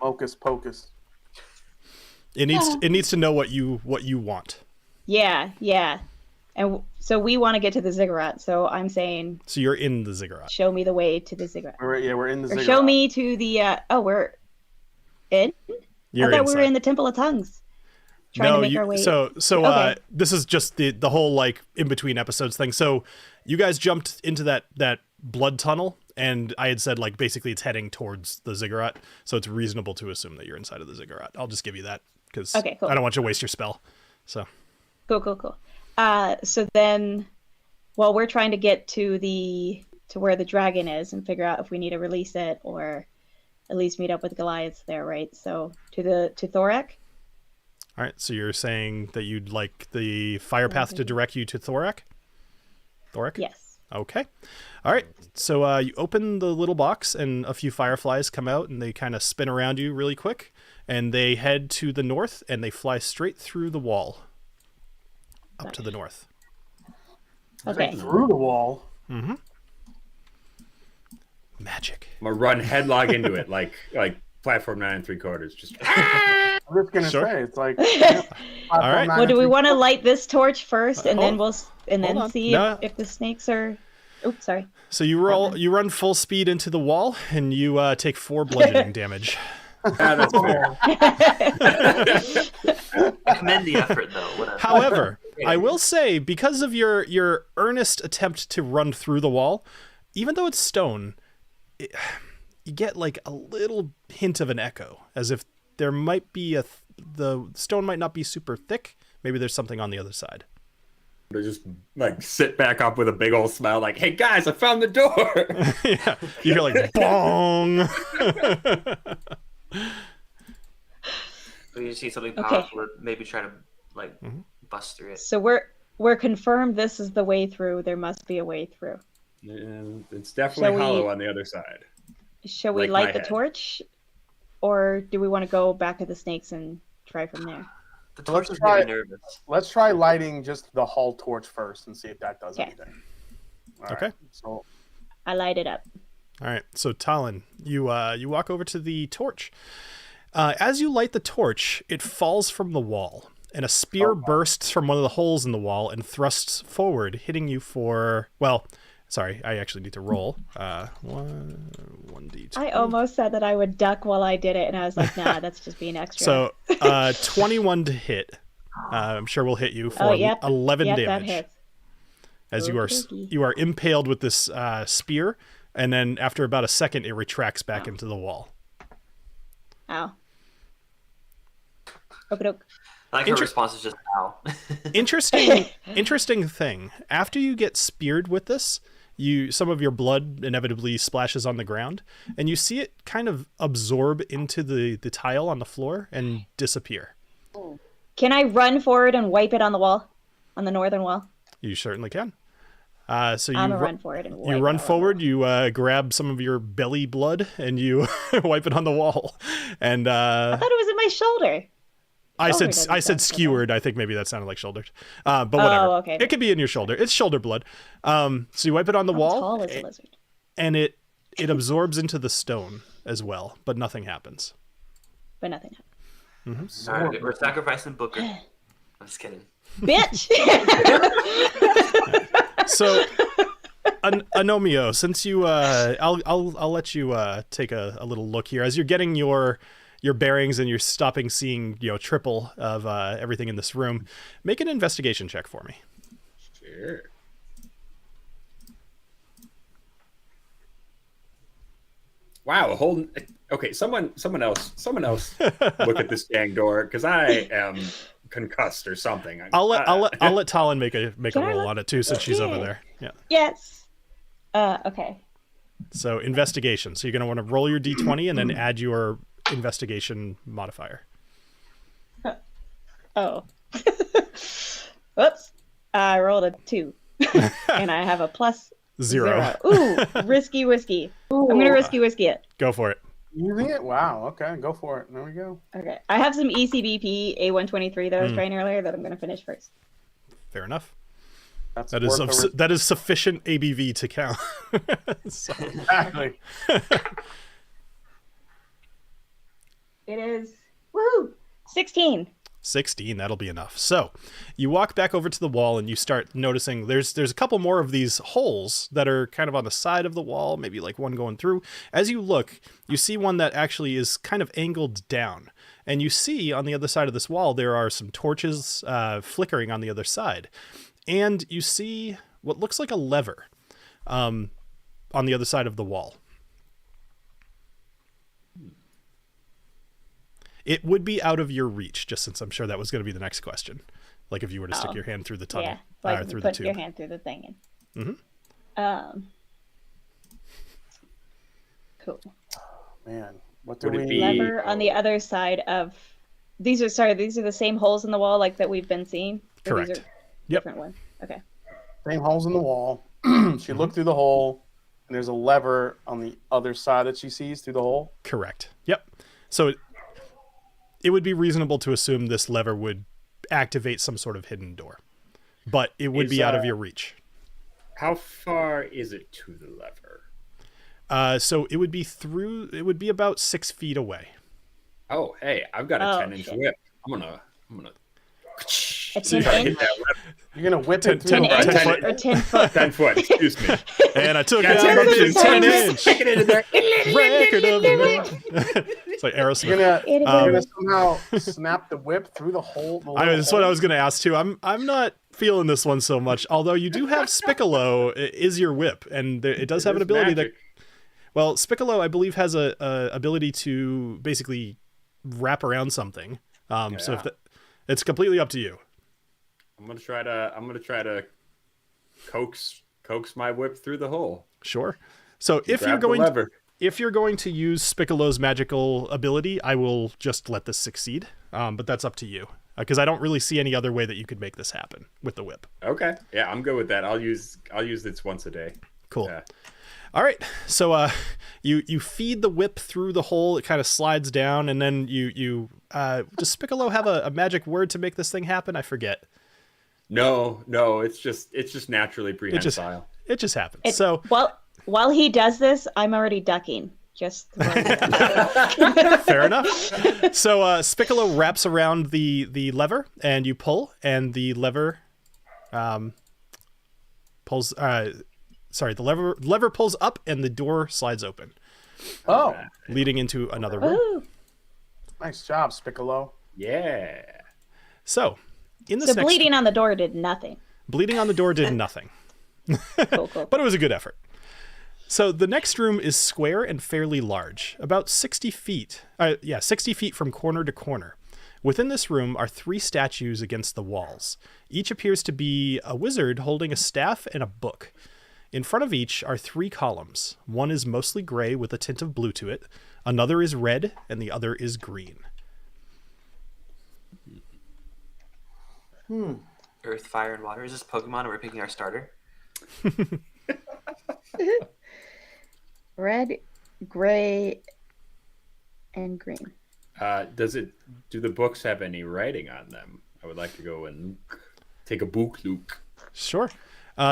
Hocus pocus. It needs to know what you want. Yeah. And so we want to get to the ziggurat, so I'm saying So you're in the ziggurat. show me the way to the ziggurat. We're in the Or ziggurat. show me to the we're in? You're I thought we were inside. in the Temple of Tongues. Trying to make our way. So Okay. this is just the whole like in between episodes thing. So you guys jumped into that blood tunnel, and I had said like basically it's heading towards the ziggurat, so it's reasonable to assume that you're inside of the ziggurat. I'll just give you that because Okay, cool. I don't want you to waste your spell. So Cool. So then, while we're trying to get to where the dragon is and figure out if we need to release it or at least meet up with Goliath there, right? So to Thorak. all right, so you're saying that you'd like the fire path to direct you to Thorak? Thorak? Yes. Okay. All right. So you open the little box, and a few fireflies come out, and they kind of spin around you really quick, and they head to the north, and they fly straight through the wall up to the north. Okay. Through the wall. Mm-hmm. Magic. I'm gonna run headlong into it, like platform 9 3/4. Just I'm just gonna Sure. say it's like. All right. Well, do we want to light this torch first, and then hold on. see No. if the snakes are? Oops, sorry. So you run full speed into the wall, and you take 4 bludgeoning damage. that's fair. I commend the effort, though. Whatever. However, I will say, because of your earnest attempt to run through the wall, even though it's stone, you get like a little hint of an echo, as if there might be the stone might not be super thick. Maybe there's something on the other side. They just like sit back up with a big old smile, like, "Hey guys, I found the door." Yeah, you hear like bong. We just need something Okay. powerful to maybe try to like Mm-hmm. bust through it. So we're confirmed this is the way through. There must be a way through. And it's definitely Shall we- hollow on the other side. Shall we Like my light the head. torch, or do we want to go back to the snakes and try from there? The Let's torch is try- really nervous. Let's try lighting just the hall torch first and see if that does Okay. anything. All right, Okay. So I light it up. All right, so TaLin, you walk over to the torch. As you light the torch, it falls from the wall, and a spear bursts from one of the holes in the wall and thrusts forward, hitting you for, well, sorry, I actually need to roll. 1d2. I almost said that I would duck while I did it, and I was like, nah, that's just being extra. So 21 to hit. I'm sure will hit you for 11 That damage. hits. As Okey-dokey. you are impaled with this spear, and then after about a second, it retracts back into the wall. Ow. Okie-doke. I like her response is just ow. Interesting thing. After you get speared with this, some of your blood inevitably splashes on the ground, and you see it kind of absorb into the tile on the floor and disappear. Can I run forward and wipe it on the wall, on the northern wall? You certainly can. So I'm gonna run forward and wipe you it run on the forward. You grab some of your belly blood and you wipe it on the wall. And I thought it was in my shoulder. I Shoulder said doesn't I said sound so skewered. I think maybe that sounded like shoulders. But whatever. Okay. It could be in your shoulder. It's shoulder blood. So you wipe it on the How wall, tall is a lizard? and it absorbs into the stone as well, but nothing happens. But nothing happened. All right, we're sacrificing Booker. I'm just kidding. Bitch! So, Agnomeio, since you, I'll let you take a little look here as you're getting your bearings and you're stopping seeing triple of everything in this room. Make an investigation check for me. Sure. Wow, okay, someone else look at this dang door, because I am concussed or something. I'll let TaLin make a Can I roll look? on it too, since she's over Yeah. there. Yeah. Yes. Okay. So investigation. So you're gonna want to roll your d20 and then add your investigation modifier. Oh. Whoops. I rolled a 2, and I have a plus 0. Ooh, risky whiskey. I'm gonna risky whiskey it. Go for it. Using it? Wow. Okay, go for it. There we go. Okay, I have some ECBP A123 that I was trying earlier that I'm gonna finish first. Fair enough. That's That is worth that is sufficient ABV to count. So, exactly. It is 16. 16, that'll be enough. So you walk back over to the wall and you start noticing there's a couple more of these holes that are kind of on the side of the wall, maybe like one going through. As you look, you see one that actually is kind of angled down. And you see on the other side of this wall, there are some torches flickering on the other side. And you see what looks like a lever on the other side of the wall. It would be out of your reach, just since I'm sure that was going to be the next question. Like if you were to stick your hand through the tunnel, Yeah, like through the put tube. your hand through the thing. Cool. Man, what do Would it we... be- Lever on the other side of... These are the same holes in the wall like that we've been seeing? Or Correct. These are Yep. different ones? Okay. Same holes in the wall. She looked through the hole, and there's a lever on the other side that she sees through the hole. Correct. Yep. So it would be reasonable to assume this lever would activate some sort of hidden door, but it would be out of your reach. How far is it to the lever? So it would be about 6 feet away. Oh, hey, I've got a 10-inch shit. whip. I'm gonna. A 10 try to hit inch? that lever. You're going to whip 10 it through 10 the ten inch foot. or 10 foot? 10 foot, excuse me. And I took Got out 10 a big inches. 10 inch Stick it into there. record of the It's like Aerosmith. You're It gonna is. somehow snap the whip through the hole. That's what I was going to ask too. I'm not feeling this one so much. Although you do have Spiccolo is your whip, and it does have an ability that. Well, Spiccolo, I believe, has a ability to basically wrap around something. So if it's completely up to you. I'm gonna try to coax my whip through the hole. Sure. So if Grab you're the going lever. if you're going to use Spiccolo's magical ability, I will just let this succeed. But that's up to you, because I don't really see any other way that you could make this happen with the whip. Okay, yeah, I'm good with that. I'll use this once a day. Cool. Yeah. All right. So you feed the whip through the hole. It kind of slides down, and then you does Spiccolo have a magic word to make this thing happen? I forget. No, it's just naturally prehensile. It just happens. So While he does this, I'm already ducking. Just fair enough. So Spiccolo wraps around the lever, and you pull, and the lever pulls. The lever pulls up, and the door slides open, Oh, leading into another room. Ooh. nice job, Spiccolo. Yeah. So in this So next bleeding on the door did nothing. bleeding on the door did nothing. Cool. But it was a good effort. So the next room is square and fairly large, about 60 feet. 60 feet from corner to corner. Within this room are 3 statues against the walls. Each appears to be a wizard holding a staff and a book. In front of each are 3 columns. One is mostly gray with a tint of blue to it. Another is red, and the other is green. Earth, fire, and water. Is this Pokemon and we're picking our starter? Red, gray, and green. Do the books have any writing on them? I would like to go and take a book look. Sure.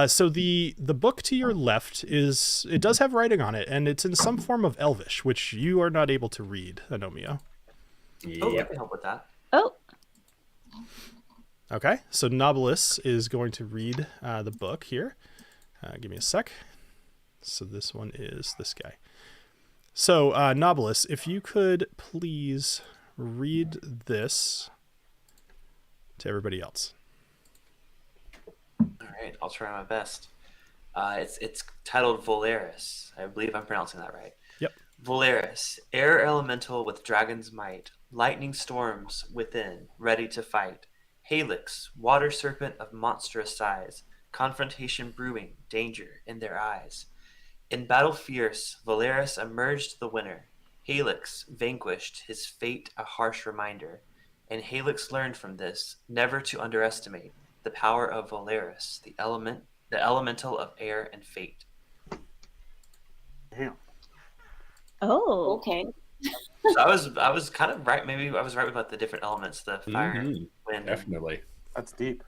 So the book to your left it does have writing on it, and it's in some form of Elvish, which you are not able to read, Agnomeio. Oh, I Yep. can help with that. Oh, Okay, so Knobolas is going to read the book here. Give me a sec. So this one is this guy. So Knobolas, if you could please read this to everybody else. All right, I'll try my best. It's titled Volaris. I believe I'm pronouncing that right. Yep. Volaris, air elemental with dragon's might, lightning storms within, ready to fight. Halix, water serpent of monstrous size, confrontation brewing, danger in their eyes. In battle fierce, Volaris emerged the winner. Halix vanquished, his fate a harsh reminder. And Halix learned from this, never to underestimate. the power of Valeris, the elemental of air and fate. Damn. Oh, Okay. So I was kind of right. Maybe I was right about the different elements, the fire, wind. Definitely. That's deep.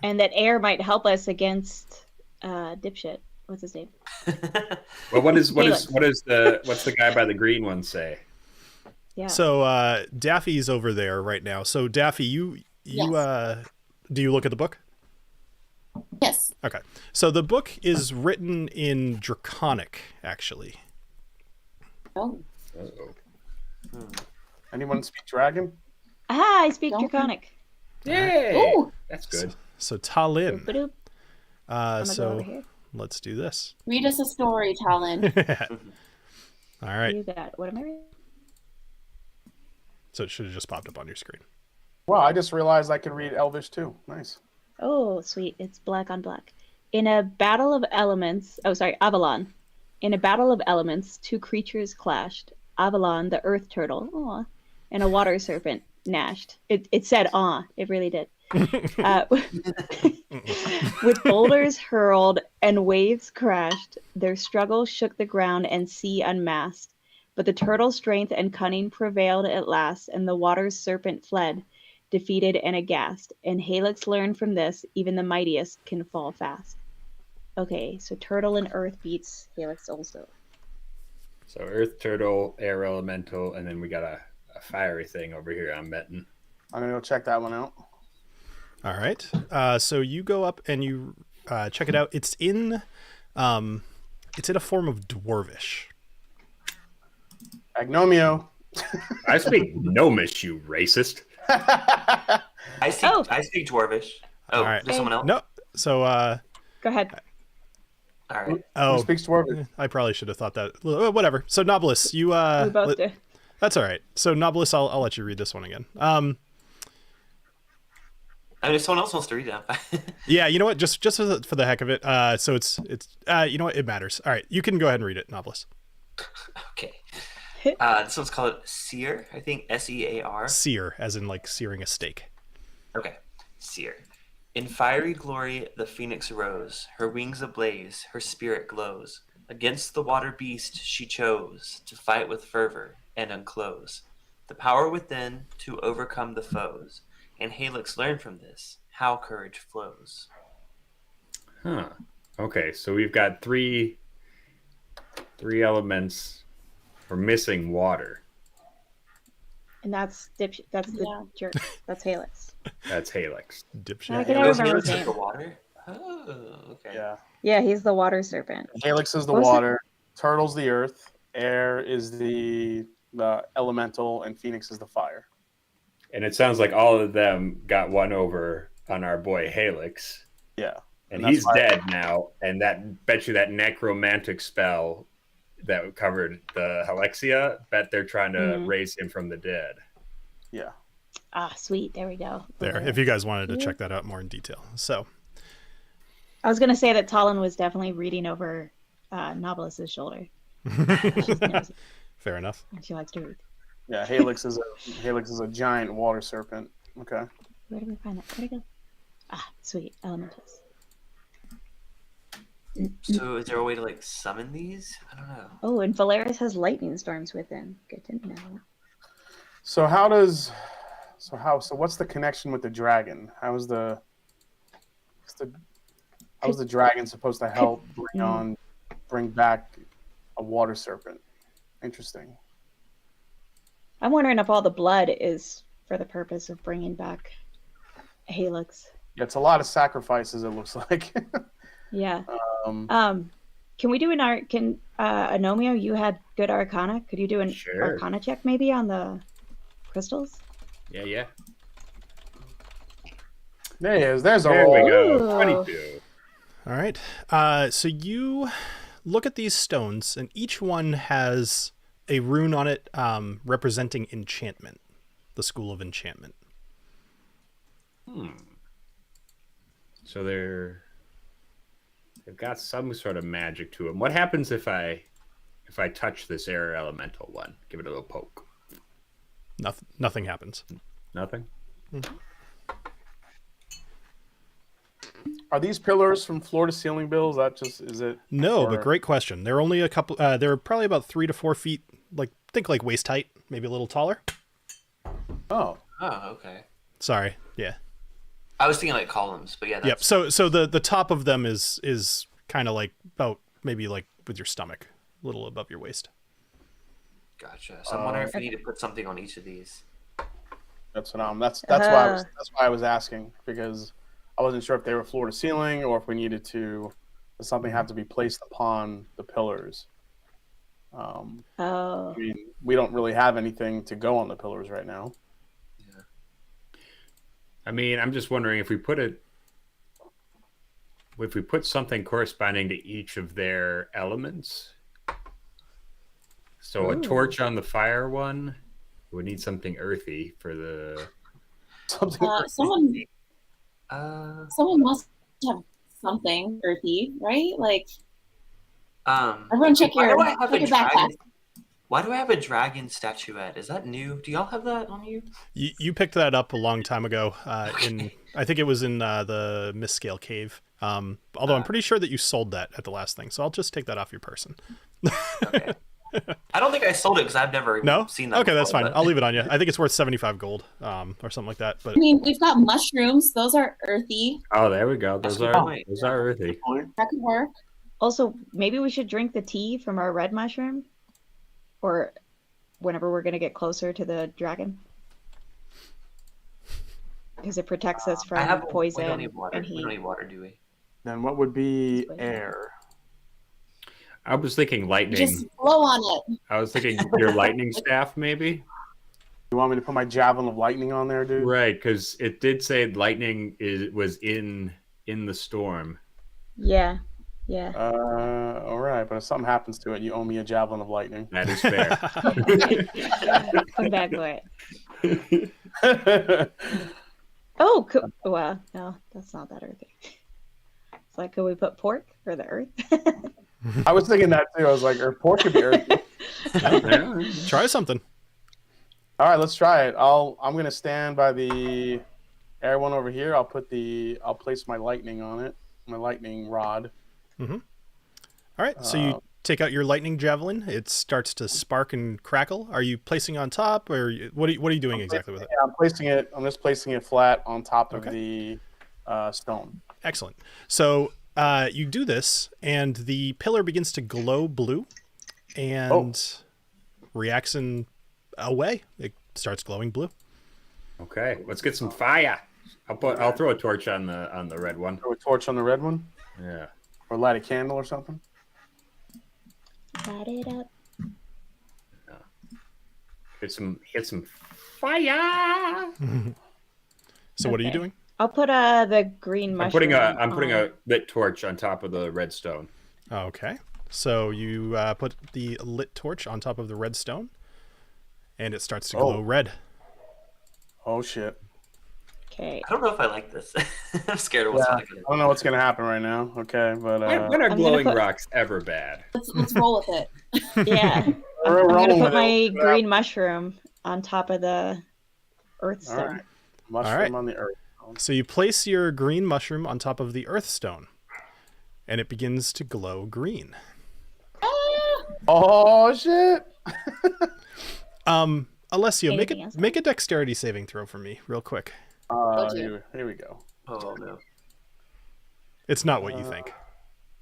and that air might help us against dipshit. What's his name? Well, what's the guy by the green one say? Yeah. So Daffy's over there right now. So Daffy, you do you look at the book? Yes. Okay. So the book is written in Draconic, actually. Oh. Uh-oh. Anyone speak dragon? I speak Don't- Draconic. Yay! Ooh. That's good. So TaLin. Boop-a-doop. I'm gonna go over So here. let's do this. Read us a story, Talon. All right. You got what am I reading? So it should have just popped up on your screen. Wow, I just realized I could read Elvish too. Nice. Oh, sweet. It's black on black. In a battle of elements, Avalon. In a battle of elements, two creatures clashed. Avalon, the earth turtle, aw, and a water serpent gnashed. It said aw, it really did. With boulders hurled and waves crashed, their struggle shook the ground and sea unmasked. But the turtle's strength and cunning prevailed at last, and the water's serpent fled, defeated and aghast. And Halix learned from this, even the mightiest can fall fast. Okay, so turtle and earth beats Halix also. So earth turtle, air elemental, and then we got a fiery thing over here I'm betting. I'm gonna go check that one out. All right. So you go up and you check it out. It's in a form of dwarvish. Agnomeio. I speak gnomish, you racist. I speak Dwarvish. Oh, All right. there's someone else? No. So Go ahead. All right. Who speaks Dwarvish? I probably should have thought that. Whatever. So Knobolas, you We both do. That's all right. So Knobolas, I'll let you read this one again. I mean, if someone else wants to read it. Yeah, you know what? Just for the heck of it. So it's you know what? It matters. All right, you can go ahead and read it, Knobolas. Okay. This one's called Sear. I think Sear. Sear, as in like searing a steak. Okay. Sear. In fiery glory, the phoenix rose, her wings ablaze, her spirit glows. Against the water beast she chose to fight with fervor and unclose the power within to overcome the foes. And Halix learned from this how courage flows. Huh. Okay, so we've got three elements. We're missing water. And that's dipshit. That's the Yeah. jerk. That's Halix. That's Halix. Dipshit. I can never Halix remember his is name. the water? Oh, okay. Yeah. Yeah, he's the water serpent. Halix is the What was it? water. Turtle's the earth. Air is the elemental, and Phoenix is the fire. And it sounds like all of them got one over on our boy Halix. Yeah. And that's he's why- dead now. And that bet you that necromantic spell that covered the Halexia, bet they're trying to Mhm. raise him from the dead. Yeah. Ah, sweet. There we go. There, if you guys wanted to check that out more in detail. So I was gonna say that TaLin was definitely reading over Knobolas's shoulder. She's nosy, fair enough. and she likes to read. Yeah. Halix is a giant water serpent. Okay. Where did we find that? Where'd it go? Ah, sweet. Elementals. So is there a way to like summon these? I don't know. Oh, and Valeris has lightning storms with him. Good to know. So what's the connection with the dragon? How's the dragon supposed to help bring back a water serpent? Interesting. I'm wondering if all the blood is for the purpose of bringing back Halix. Yeah, it's a lot of sacrifices. It looks like. Yeah. um, Can we do an art? Can Agnomeio, you had good Arcana. Could you do an Sure. Arcana check maybe on the crystals? Yeah. there he is. There's a There we roll. go. Ooh. 22. All right. So you look at these stones, and each one has a rune on it representing enchantment, the school of enchantment. So they've got some sort of magic to them. What happens if I touch this air elemental one? Give it a little poke. Nothing happens. Nothing? Are these pillars from floor to ceiling, Bill? Is it? No, or- but great question. They're only a couple. They're probably about 3 to 4 feet. Think waist height, maybe a little taller. Oh. Oh, okay. Sorry. Yeah. I was thinking like columns, but yeah. Yep. So the top of them is kind of about maybe with your stomach, a little above your waist. Gotcha. So I'm wondering if we need to put something on each of these. That's why I was asking, because I wasn't sure if they were floor to ceiling or if we needed to something have to be placed upon the pillars. I mean, we don't really have anything to go on the pillars right now. Yeah. I mean, I'm just wondering if we put something corresponding to each of their elements. So a torch on the fire one. We need something earthy for the someone must have something earthy, right? Everyone check your backpack. Why do I have a dragon statuette? Is that new? Do y'all have that on you? You picked that up a long time ago. I think it was in the Misscale Cave. Although I'm pretty sure that you sold that at the last thing, so I'll just take that off your person. Okay. I don't think I sold it because I've never seen that. Okay, before, that's fine. but... I'll leave it on you. I think it's worth 75 gold, or something like that. But I mean, we've got mushrooms; those are earthy. Oh, there we go. Those are earthy. That could work. Also, maybe we should drink the tea from our red mushroom, or whenever we're gonna get closer to the dragon, because it protects us from poison we don't need water. and heat. We don't need water, do we? Then what would be air? I was thinking lightning. Just blow on it. I was thinking your lightning staff, maybe. You want me to put my javelin of lightning on there, dude? Right, because it did say lightning was in the storm. Yeah. All right, but if something happens to it, you owe me a javelin of lightning. That is fair. Come back for it. Oh, well, no, that's not that earthy. It's like, could we put pork for the earth? I was thinking that too. I was like, pork could be earthy. Try something. All right, let's try it. I'm gonna stand by the air one over here. I'll place my lightning on it, my lightning rod. Mm-hmm. All right, so you take out your lightning javelin. It starts to spark and crackle. Are you placing on top, or what are you doing exactly with it? Yeah, I'm just placing it flat on top of the stone. Excellent. So you do this, and the pillar begins to glow blue, and reacts in a way. It starts glowing blue. Okay, let's get some fire. I'll throw a torch on the red one. Throw a torch on the red one. Yeah. Or light a candle or something. Light it up. Hit some fire. So what are you doing? I'll put the green mushroom. I'm putting a lit torch on top of the red stone. Okay. So you put the lit torch on top of the red stone, and it starts to glow red. Oh shit. Okay. I don't know if I like this. I'm scared of what's going to I don't know what's gonna happen right now. Okay, but when are glowing rocks ever bad? Let's roll with it. Yeah. I'm gonna put my green mushroom on top of the earth stone. All right. Mushroom on the earth. So you place your green mushroom on top of the earth stone, and it begins to glow green. Oh shit! Alessio, make a dexterity saving throw for me, real quick. Here we go. Oh no! It's not what you think.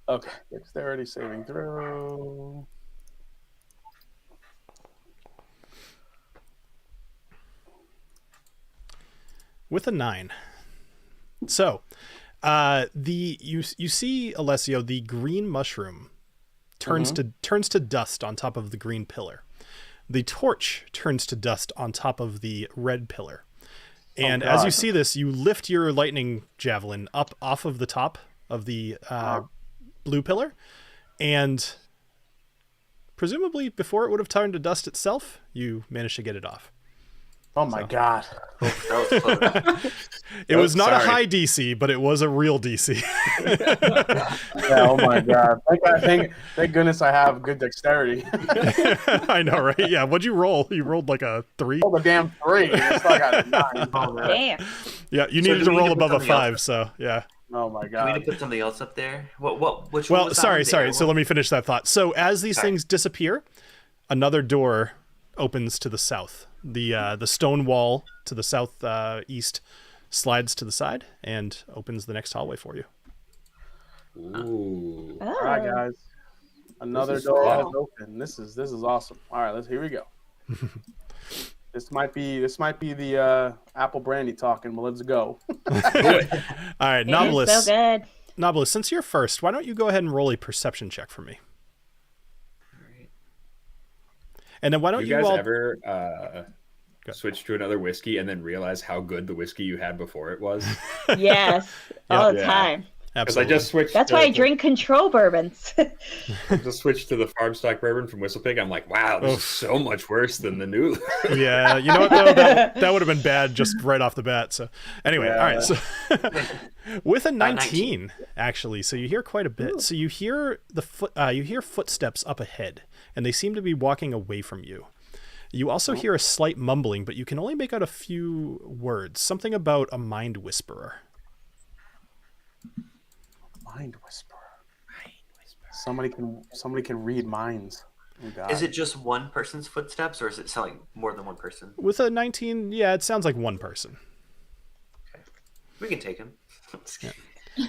Okay, dexterity saving throw. With a 9. So, you see, Alessio, the green mushroom turns to dust on top of the green pillar. The torch turns to dust on top of the red pillar. And as you see this, you lift your lightning javelin up off of the top of the blue pillar, and presumably before it would have turned to dust itself, you managed to get it off. Oh my god. It was not a high DC, but it was a real DC. Yeah, oh my god. Thank goodness I have good dexterity. I know, right? Yeah, what'd you roll? You rolled like a 3? I rolled a damn 3. It's like a 9. Damn. Yeah, you needed to roll above a 5, so yeah. Oh my Can god. we put something else up there? Which one Well, was that sorry. one? The air So one? let me finish that thought. So as these things disappear, another door opens to the south. The stone wall to the south east slides to the side and opens the next hallway for you. Ooh. Oh. All right, guys. Another This is door has fun. opened. This is awesome. All right, here we go. This might be the apple brandy talking, but let's go. All right, It is Knobolas. so good. Knobolas, since you're first, why don't you go ahead and roll a perception check for me? Alright. And then why don't You you guys all ever switch to another whiskey and then realize how good the whiskey you had before it was? Yes, all the Yeah. time. Because I absolutely. just switched. That's why I drink control bourbons. Just switched to the farm stock bourbon from Whistle Pig. I'm like, wow, this is so much worse than the new. Yeah, you know what though? That would have been bad just right off the bat. So anyway, Yeah. all right. So with a 19. 19, actually, so you hear quite a bit. So you hear you hear footsteps up ahead, and they seem to be walking away from you. You also hear a slight mumbling, but you can only make out a few words. Something about a mind whisperer. Mind whisperer. Somebody can read minds. Oh, God. Is it just one person's footsteps, or is it sounding more than one person? With a 19, yeah, it sounds like one person. We can take him.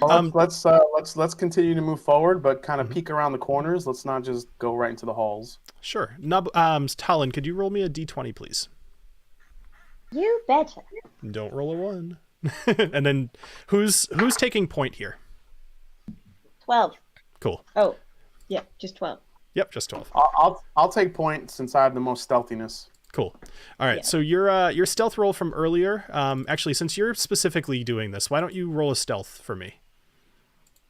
Well, let's continue to move forward, but kind of peek around the corners. Let's not just go right into the halls. Sure. TaLin, could you roll me a d20, please? You betcha. Don't roll a 1. And then who's taking point here? 12. Cool. Oh, yeah, just 12. Yep, just 12. I'll take point since I have the most stealthiness. Cool. All right. Yeah. So your stealth roll from earlier. Actually, since you're specifically doing this, why don't you roll a stealth for me?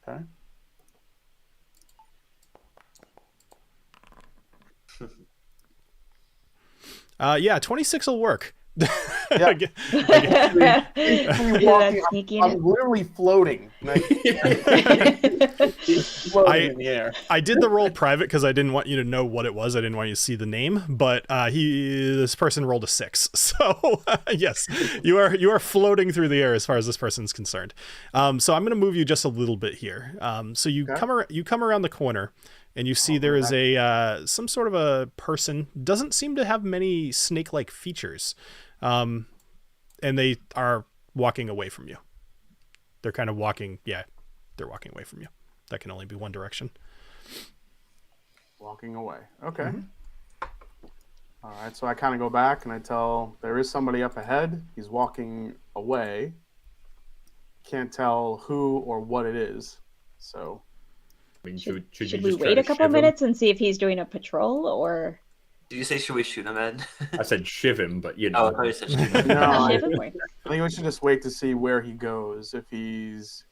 Okay. Yeah, 26 will work. Yeah. Yeah, Walking, that's sneaky. I'm literally floating. Like, floating in the air. I did the roll private because I didn't want you to know what it was. I didn't want you to see the name, but this person rolled a 6. So yes, you are floating through the air as far as this person's concerned. So I'm going to move you just a little bit here. So you come around the corner, and you see there is a some sort of a person. Doesn't seem to have many snake-like features, and they are walking away from you. They're kind of walking. Yeah, they're walking away from you. That can only be one direction. Walking away. Okay. All right. So I kind of go back and I tell there is somebody up ahead. He's walking away. Can't tell who or what it is. So. I mean, Should you we just try wait to a couple shiv him? minutes and see if he's doing a patrol, or Did you say should we shoot him, Ed? I said shiv him, but you Oh, I know. thought you said shoot him. No, I Shiv him or- think we should just wait to see where he goes. If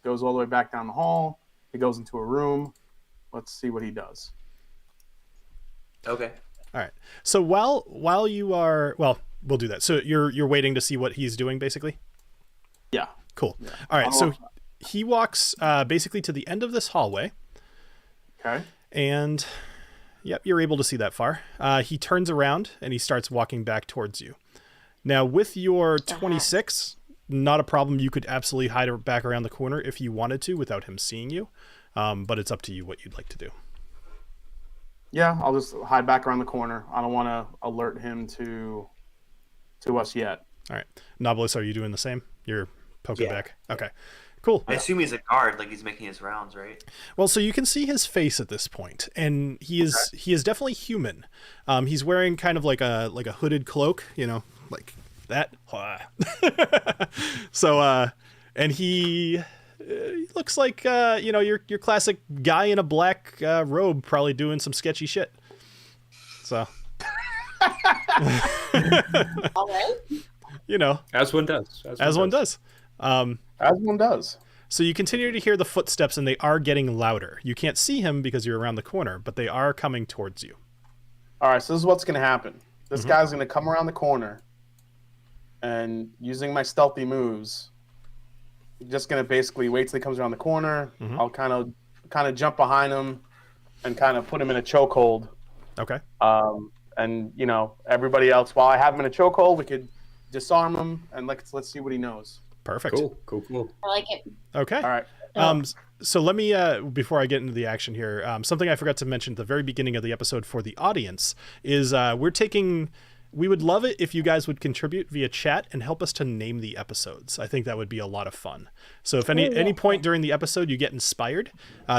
goes all the way back down the hall, he goes into a room. Let's see what he does. Okay. All right. So while you are, well, we'll do that. So you're waiting to see what he's doing, basically. Yeah. Cool. All right. So he walks basically to the end of this hallway. Okay. And yep, you're able to see that far. He turns around and he starts walking back towards you. Now, with your 26, not a problem. You could absolutely hide back around the corner if you wanted to without him seeing you. But it's up to you what you'd like to do. Yeah, I'll just hide back around the corner. I don't want to alert him to us yet. All right. Knobolas, are you doing the same? You're poking Yeah. back. Okay. Cool. I assume he's a guard, like he's making his rounds, right? Well, so you can see his face at this point, and he is definitely human. He's wearing kind of like a hooded cloak, like that. So, and he looks like your classic guy in a black robe, probably doing some sketchy shit. So, All right. As one does. as one does. As one does. So you continue to hear the footsteps, and they are getting louder. You can't see him because you're around the corner, but they are coming towards you. All right, so this is what's going to happen. This guy's going to come around the corner, and using my stealthy moves, just going to basically wait till he comes around the corner. I'll kind of jump behind him and kind of put him in a chokehold. Okay. And everybody else, while I have him in a chokehold, we could disarm him and let's see what he knows. Perfect. Cool. I like it. Okay. All right. So let me, before I get into the action here, something I forgot to mention at the very beginning of the episode for the audience is we would love it if you guys would contribute via chat and help us to name the episodes. I think that would be a lot of fun. So if any point during the episode you get inspired,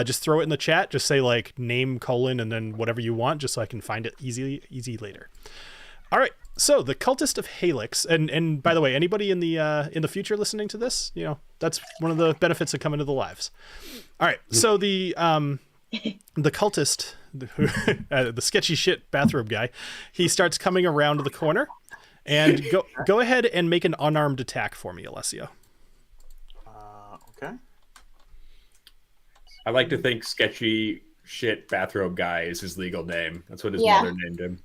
just throw it in the chat. Just say like name : and then whatever you want, just so I can find it easy later. All right. So the Cultist of Halix, and by the way, anybody in the future listening to this, that's one of the benefits of coming to the lives. All right. So the cultist, the sketchy shit bathrobe guy, he starts coming around the corner, and go ahead and make an unarmed attack for me, Alessio. Okay. I like to think sketchy shit bathrobe guy is his legal name. That's what his mother named him.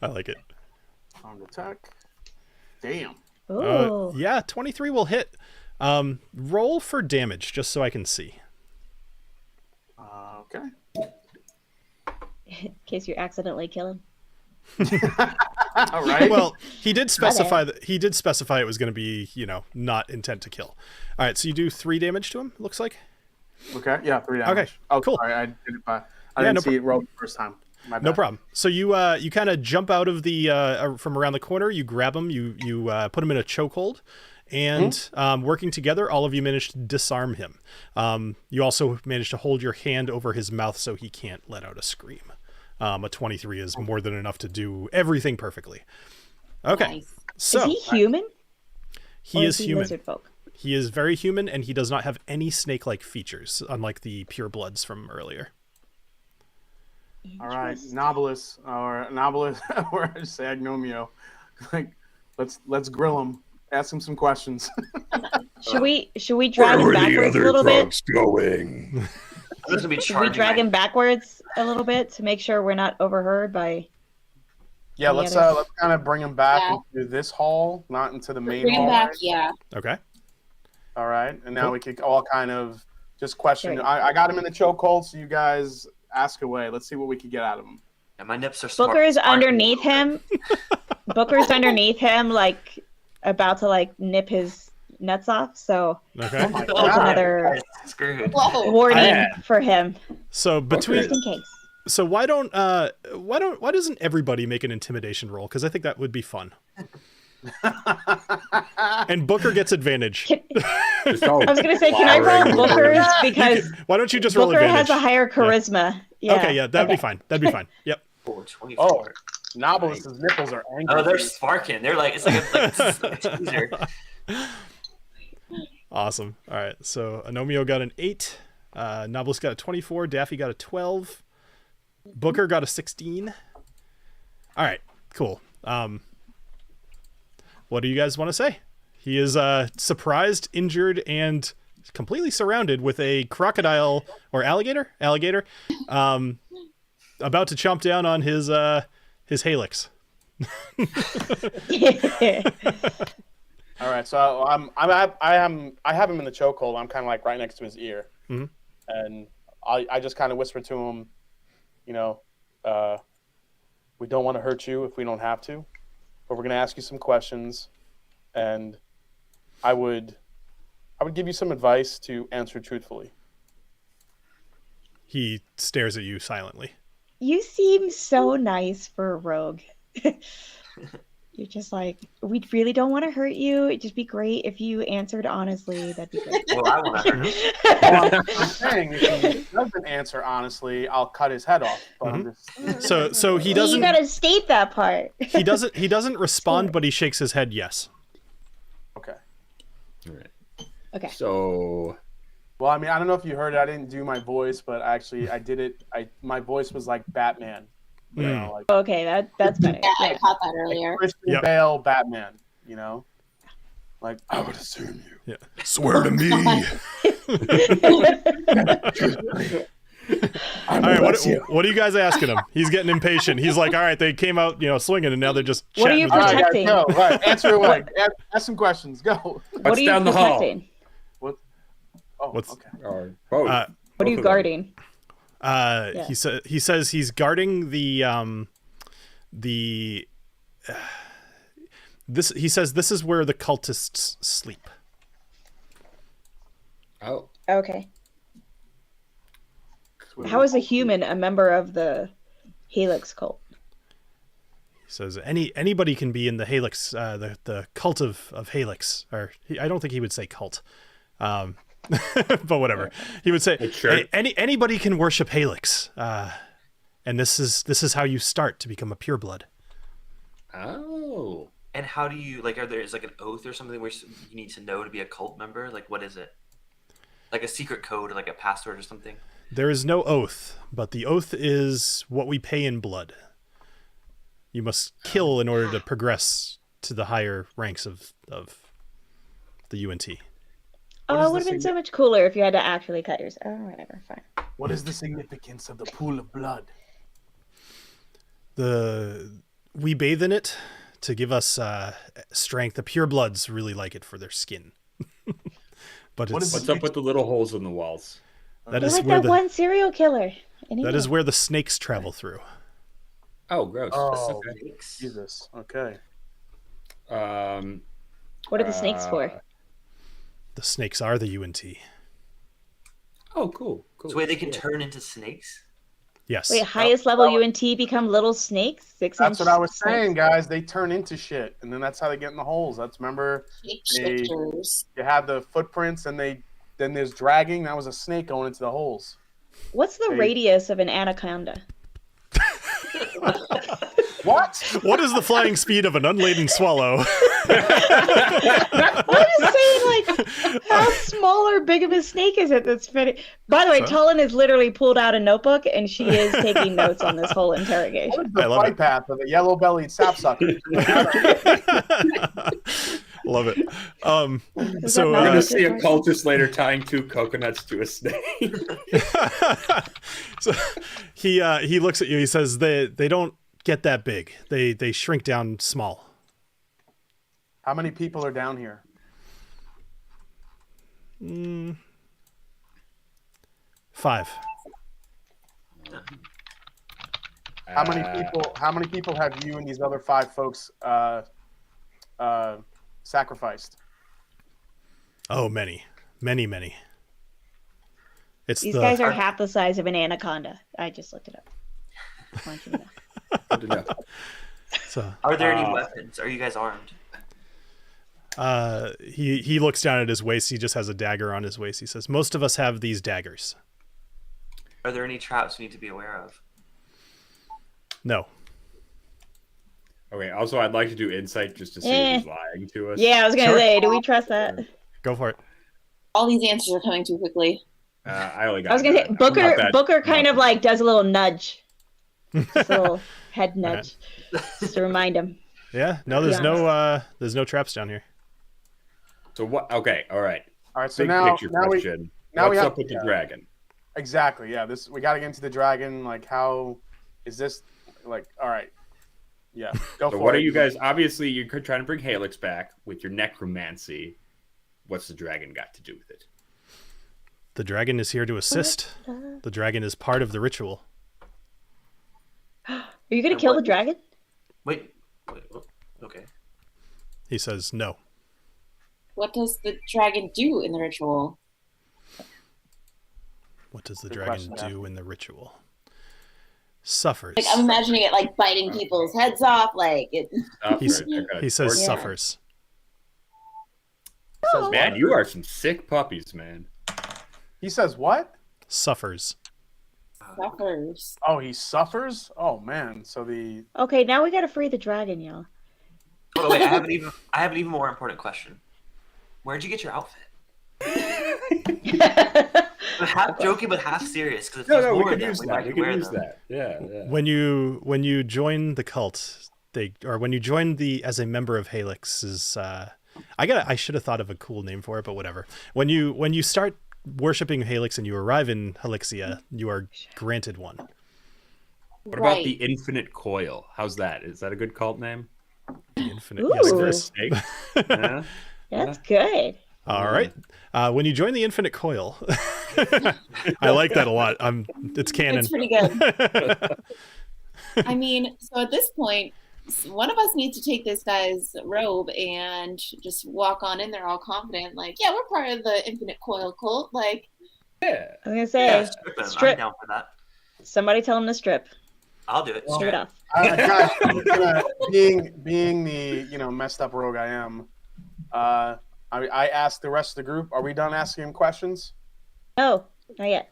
I like it. Armed attack. Damn. Ooh. Yeah, 23 will hit. Roll for damage, just so I can see. Okay. In case you accidentally kill him. All right. Well, he did specify it was going to be, not intent to kill. All right, so you do 3 damage to him, it looks like. Okay. Yeah, 3 damage. Okay. Oh, cool. Sorry, I did it by. I didn't see it roll the first time. My bad. No problem. So you kind of jump out of the from around the corner. You grab him. You put him in a chokehold, and working together, all of you manage to disarm him. You also manage to hold your hand over his mouth so he can't let out a scream. A 23 is more than enough to do everything perfectly. Okay. Nice. So is he human? he is he human. Lizard folk? He is very human, and he does not have any snake-like features, unlike the purebloods from earlier. All right, Knobolas, or I just say Agnomeio. Like, let's grill him. Ask him some questions. Should we drag him backwards a little bit? going? Should we drag him backwards a little bit to make sure we're not overheard by? Yeah, let's kind of bring him back into this hall, not into the main Bring him hall. back, yeah. Okay. All right, and now we could all kind of just question. I got him in the chokehold, so you guys ask away. Let's see what we can get out of him. And my nips are Booker's underneath him. Booker's underneath him, like about to like nip his nuts off. So Okay. that's another screwed. warning for him. So Just in case. So why doesn't everybody make an intimidation roll? Because I think that would be fun. And Booker gets advantage. I was gonna say, can I roll Booker's because Why don't you just roll Booker advantage? has a higher charisma. Yeah. Okay, yeah, that'd be fine. That'd be fine. Yep. 424. Oh, Knobolas' nipples are angry. Oh, they're sparking. They're like it's like a teaser. Awesome. All right. So Agnomeio got an 8. Knobolas got a 24. Daffy got a 12. Booker got a 16. All right. Cool. What do you guys want to say? He is surprised, injured, and completely surrounded with a crocodile or alligator, about to chomp down on his Halix. All right, so I have him in the chokehold. I'm kind of like right next to his ear, and I just kind of whisper to him, we don't want to hurt you if we don't have to, but we're gonna ask you some questions, and I would give you some advice to answer truthfully. He stares at you silently. You seem so nice for a rogue. You're just like, we really don't want to hurt you. It'd just be great if you answered honestly. That'd be great. Well, I want to hurt him. Well, I'm saying if he doesn't answer honestly, I'll cut his head off. But I'm just... So he doesn't. You gotta state that part. He doesn't respond, but he shakes his head yes. Okay. All right. Okay. So, Well, I mean, I don't know if you heard it. I didn't do my voice, but actually, I did it. My voice was like Batman. You know, like Okay, that's better. Yeah, I caught that earlier. Christian Bale Batman. Like I would assume you. Yeah. Swear to me. All right, what are you guys asking him? He's getting impatient. He's like, all right, they came out, swinging, and now they're just What are chatting you with all each right, other. protecting? guys, go. Right, answer away. Ask some questions. Go. What are you down the hall? protecting? What? Oh, What's- okay. Both. What are you guarding? He says he's guarding the He says this is where the cultists sleep. Oh. Okay. How is a human a member of the Helix cult? He says anybody can be in the Helix, the cult of Helix, or I don't think he would say cult, but whatever. He would say anybody can worship Helix, and this is how you start to become a pureblood. Oh. And how do you like? Is like an oath or something where you need to know to be a cult member? Like, what is it? Like a secret code or like a password or something? There is no oath, but the oath is what we pay in blood. You must kill in order to progress to the higher ranks of the UNT. Oh, it would have been so much cooler if you had to actually cut yours. Oh, whatever, fine. What is the significance of the pool of blood? We bathe in it to give us strength. The purebloods really like it for their skin. But what's up with the little holes in the walls? That You're is like where that one serial killer. That is where the snakes travel through. Oh, gross. Oh, Okay. Jesus. Okay. What are the snakes for? The snakes are the UNT. Oh, cool. So wait, they can turn into snakes? Yes. Wait, highest level UNT become little snakes? That's what I was saying, guys. They turn into shit, and then that's how they get in the holes. Remember, you had the footprints, and then there's dragging. That was a snake going into the holes. What's the radius of an anaconda? What? What is the flying speed of an unladen swallow? I'm just saying, like, how small or big of a snake is it that's fitting? By the way, TaLin has literally pulled out a notebook, and she is taking notes on this whole interrogation. What is the flight path of a yellow-bellied sapsucker? Love it. So we're gonna see a cultist later tying 2 coconuts to a snake. So he looks at you. He says they don't get that big. They shrink down small. How many people are down here? 5. How many people have you and these other 5 folks sacrificed? Oh, many. These guys are half the size of an anaconda. I just looked it up. I want you to know. Good to know. So, are there any weapons? Are you guys armed? He looks down at his waist. He just has a dagger on his waist. He says, most of us have these daggers. Are there any traps we need to be aware of? No. Okay, also I'd like to do insight just to see if he's lying to us. Yeah, I was going to say, do we trust that? Go for it. All these answers are coming too quickly. I was going to say, Booker kind of like does a little nudge. Just a little head nudge. Just to remind him. Yeah, no, there's no traps down here. So what? Okay, all right. So Big now picture question. Now What's up with the dragon? Exactly. Yeah. We got to get into the dragon. Like, how is this? Like, all right. Yeah. Go for it. What are you guys? Obviously, you're trying to bring Helix back with your necromancy. What's the dragon got to do with it? The dragon is here to assist. The dragon is part of the ritual. Are you going to kill the dragon? Wait. Okay. He says no. What does the dragon do in the ritual? What does the dragon do in the ritual? Suffers. Like, I'm imagining it like biting people's heads off. Like it. He says suffers. Oh, man, you are some sick puppies, man. He says what? Suffers. Suffers. Oh, he suffers? Oh man. So Okay, now we gotta free the dragon, y'all. Oh wait, I have an even more important question. Where'd you get your outfit? I'm half joking but half serious, because if there's more of them, we might wear them. Yeah. When you join the cult, when you join as a member of Helix's, I should have thought of a cool name for it, but whatever. When you start worshiping Helix and you arrive in Helixia, you are granted one. What about the Infinite Coil? How's that? Is that a good cult name? The Infinite. Ooh. Yes, For a Chris. snake? Yeah. That's good. All right. When you join the Infinite Coil, I like that a lot. It's canon. It's pretty good. I mean, so at this point, one of us needs to take this guy's robe and just walk on in there all confident, like, yeah, we're part of the Infinite Coil cult. Like, Yeah. I was gonna say, Yeah, strip him. I'm strip. down for that. Somebody tell him to strip. I'll do it. Strip it off. Gosh, being the messed up rogue I am, I asked the rest of the group, are we done asking him questions? No, not yet.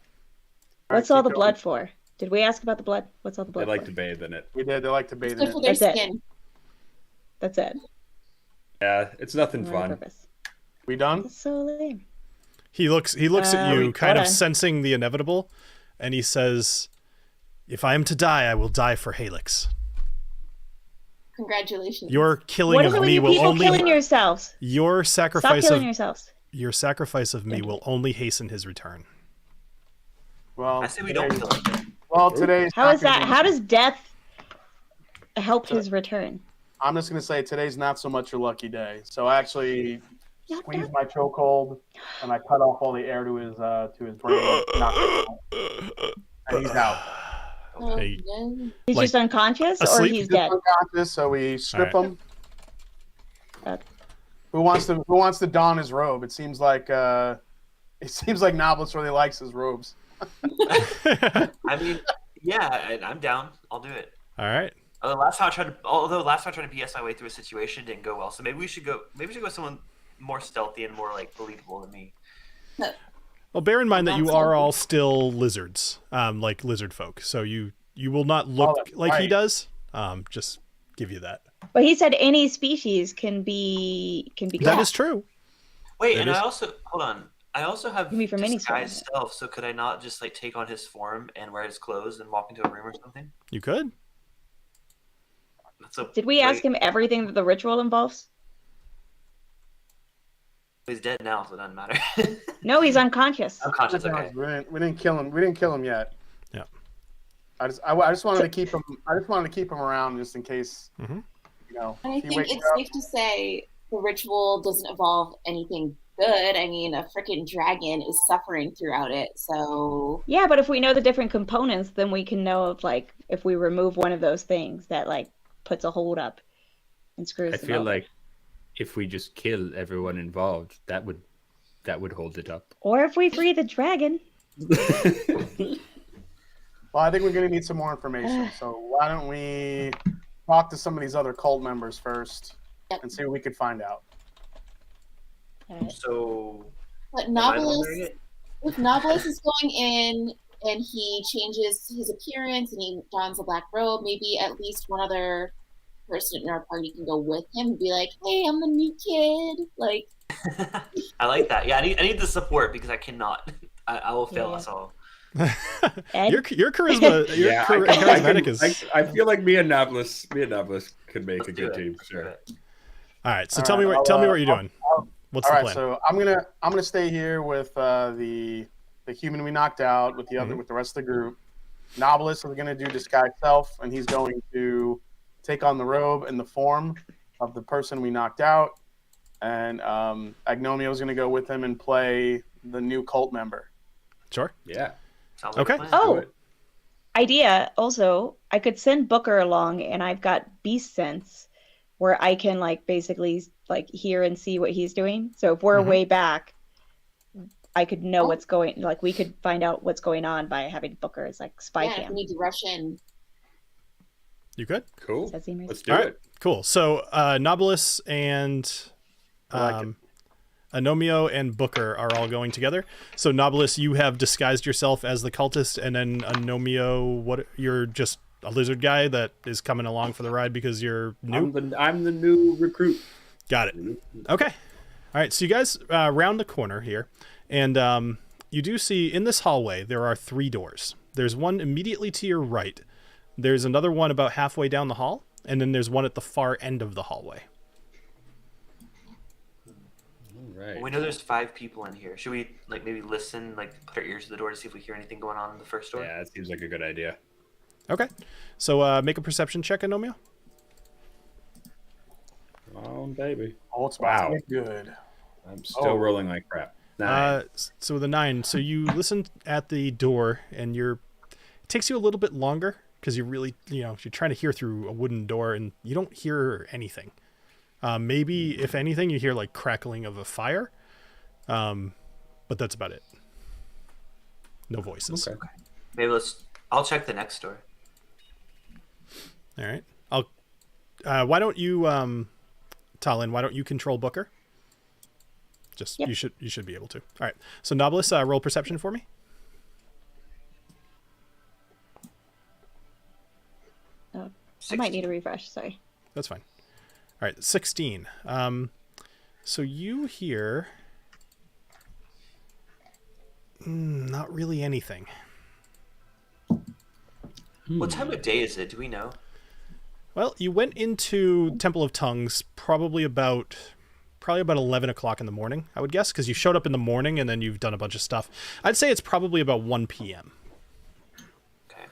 All What's right, all keep the going. blood for? Did we ask about the blood? What's all the They blood like for? to bathe in it. We did. They like to bathe it's in good for it. their That's it. skin. That's it. Yeah, it's nothing No other fun. purpose. We done? That's so lame. He looks at you, we kind of gotta- sensing the inevitable, and he says, "If I am to die, I will die for Halix. Congratulations. Your killing What is of it with me you will people only killing yourselves? your Stop sacrifice killing of yourselves. your sacrifice of me will only hasten his return." Well, I say we don't kill him. Well, today's How not is gonna that? be- How does death help his return? I'm just gonna say today's not so much your lucky day. So I actually Yeah, squeezed my chokehold and I cut off all the air to his brain, knocked him out, and he's out. Oh, Hey. yeah. He's Like, just unconscious, or asleep? he's He's dead. unconscious, so we strip All right. him. Uh, Who wants to don his robe? It seems like Knobolas really likes his robes. I mean, yeah, I'm down. I'll do it. All right. Although last time I tried to BS my way through a situation, it didn't go well. So maybe we should go with someone more stealthy and more like believable than me. Well, bear in mind that you That's are all. all still lizards, like lizard folk. So you will not look that's like he right. does. Just give you that. But he said any species can be That is true. Wait, It and is- I also hold on. I also have Can be from any disguise sort. self. So could I not just like take on his form and wear his clothes and walk into a room or something? You could. That's a Did we ask him everything that the ritual involves? He's dead now, so it doesn't matter. No, he's unconscious. Unconscious. Okay. We didn't kill him. We didn't kill him yet. Yeah. I just wanted to keep him. I just wanted to keep him around just in case. Mhm. And I he think wakes it's up. safe to say the ritual doesn't involve anything good. I mean, a freaking dragon is suffering throughout it. So Yeah, but if we know the different components, then we can know if like if we remove one of those things that like puts a hold up and screws I them feel over. like if we just kill everyone involved, that would hold it up. Or if we free the dragon. Well, I think we're going to need some more information. So why don't we talk to some of these other cult members first Yep. and see what we could find out. So but am I the one doing Knobolas, it? if Knobolas is going in and he changes his appearance and he dons a black robe, maybe at least one other person in our party can go with him and be like, "Hey, I'm the new kid." Like, I like that. Yeah, I need the support because I cannot. I will fail Yeah. us all. Ed? Your charisma, charismatic is. I feel like me and Knobolas could make Let's a do good it. team. Let's Sure. do it. All right. So All tell me right, what you're doing. What's All the right, plan? so I'm gonna stay here with the human we knocked out with with the rest of the group. Knobolas is gonna do disguise self, and he's going to take on the robe and the form of the person we knocked out. And Agnomeio is gonna go with him and play the new cult member. Sure. Yeah. Sounds like a Okay. plan. Oh, Do it. idea. Also, I could send Booker along, and I've got beast sense, where I can like basically like hear and see what he's doing. So if we're Mhm. way back, I could know Oh. what's going. Like we could find out what's going on by having Booker as like spy yeah, if we cam. need to rush in. You good? Cool. Does that seem Let's do All right. it. Cool. So Knobolas and I like it. Agnomeio and Booker are all going together. So Knobolas, you have disguised yourself as the cultist, and then Agnomeio, you're just a lizard guy that is coming along for the ride because you're new. I'm the new recruit. Got it. Okay. All right. So you guys round the corner here, and you do see in this hallway there are 3 doors. There's one immediately to your right. There's another one about halfway down the hall, and then there's one at the far end of the hallway. All right. We know there's 5 people in here. Should we like maybe listen, like put our ears to the door to see if we hear anything going on in the first door? Yeah, that seems like a good idea. Okay. So make a perception check, Agnomeio. Oh, baby. Oh, it's about Wow. to get good. I'm still rolling like crap. Nine. So with a 9, so you listen at the door, and it takes you a little bit longer because you really, you're trying to hear through a wooden door and you don't hear anything. Maybe if anything, you hear like crackling of a fire. But that's about it. No voices. Okay. Maybe I'll check the next door. All right. Why don't you, TaLin, why don't you control Booker? Yep. You should be able to. All right. So Knobolas, roll perception for me. Oh, I might need a refresh. Sorry. That's fine. All right. 16. So you hear not really anything. What time of day is it? Do we know? Well, you went into Temple of Tongues probably about 11 o'clock in the morning, I would guess, because you showed up in the morning and then you've done a bunch of stuff. I'd say it's probably about 1 p.m. Okay.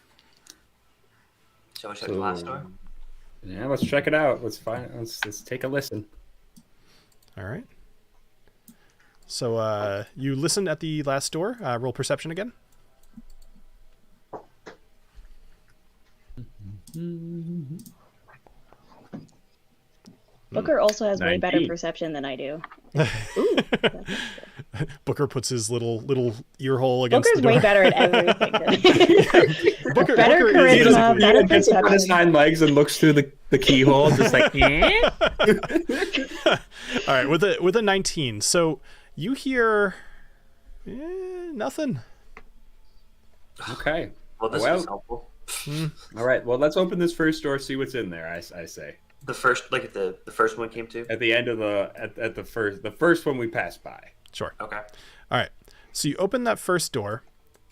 Shall we check the last door? Yeah, let's check it out. Let's take a listen. All right. So you listen at the last door. Roll perception again. Booker also has way better 19. perception than I do. Booker puts his little ear hole against Booker's the door. way better at everything. Booker Better is charisma, better He gets up on his perception. hind legs and looks through the keyhole, just like. All right, with a 19. So you hear nothing. Okay. Well, this was helpful. All right. Well, let's open this first door. See what's in there. I say. The first, like the first one came to. At the end of the first one we passed by. Sure. Okay. All right. So you open that first door,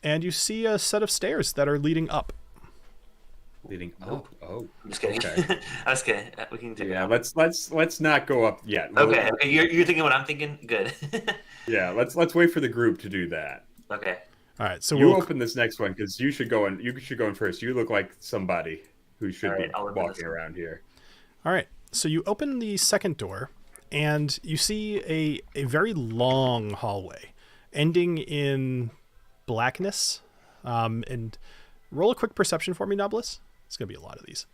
and you see a set of stairs that are leading up. Leading up. Oh. I'm just kidding. Okay. I was kidding. We can take it Yeah. out. Let's not go up yet. Okay. You're thinking what I'm thinking. Good. Yeah. Let's wait for the group to do that. Okay. All right. So You open this next one because you should go in. You should go in first. You look like somebody who should be I'll open this walking one. around here. All right. So you open the second door, and you see a very long hallway, ending in blackness. And roll a quick perception for me, Knobolas. It's gonna be a lot of these.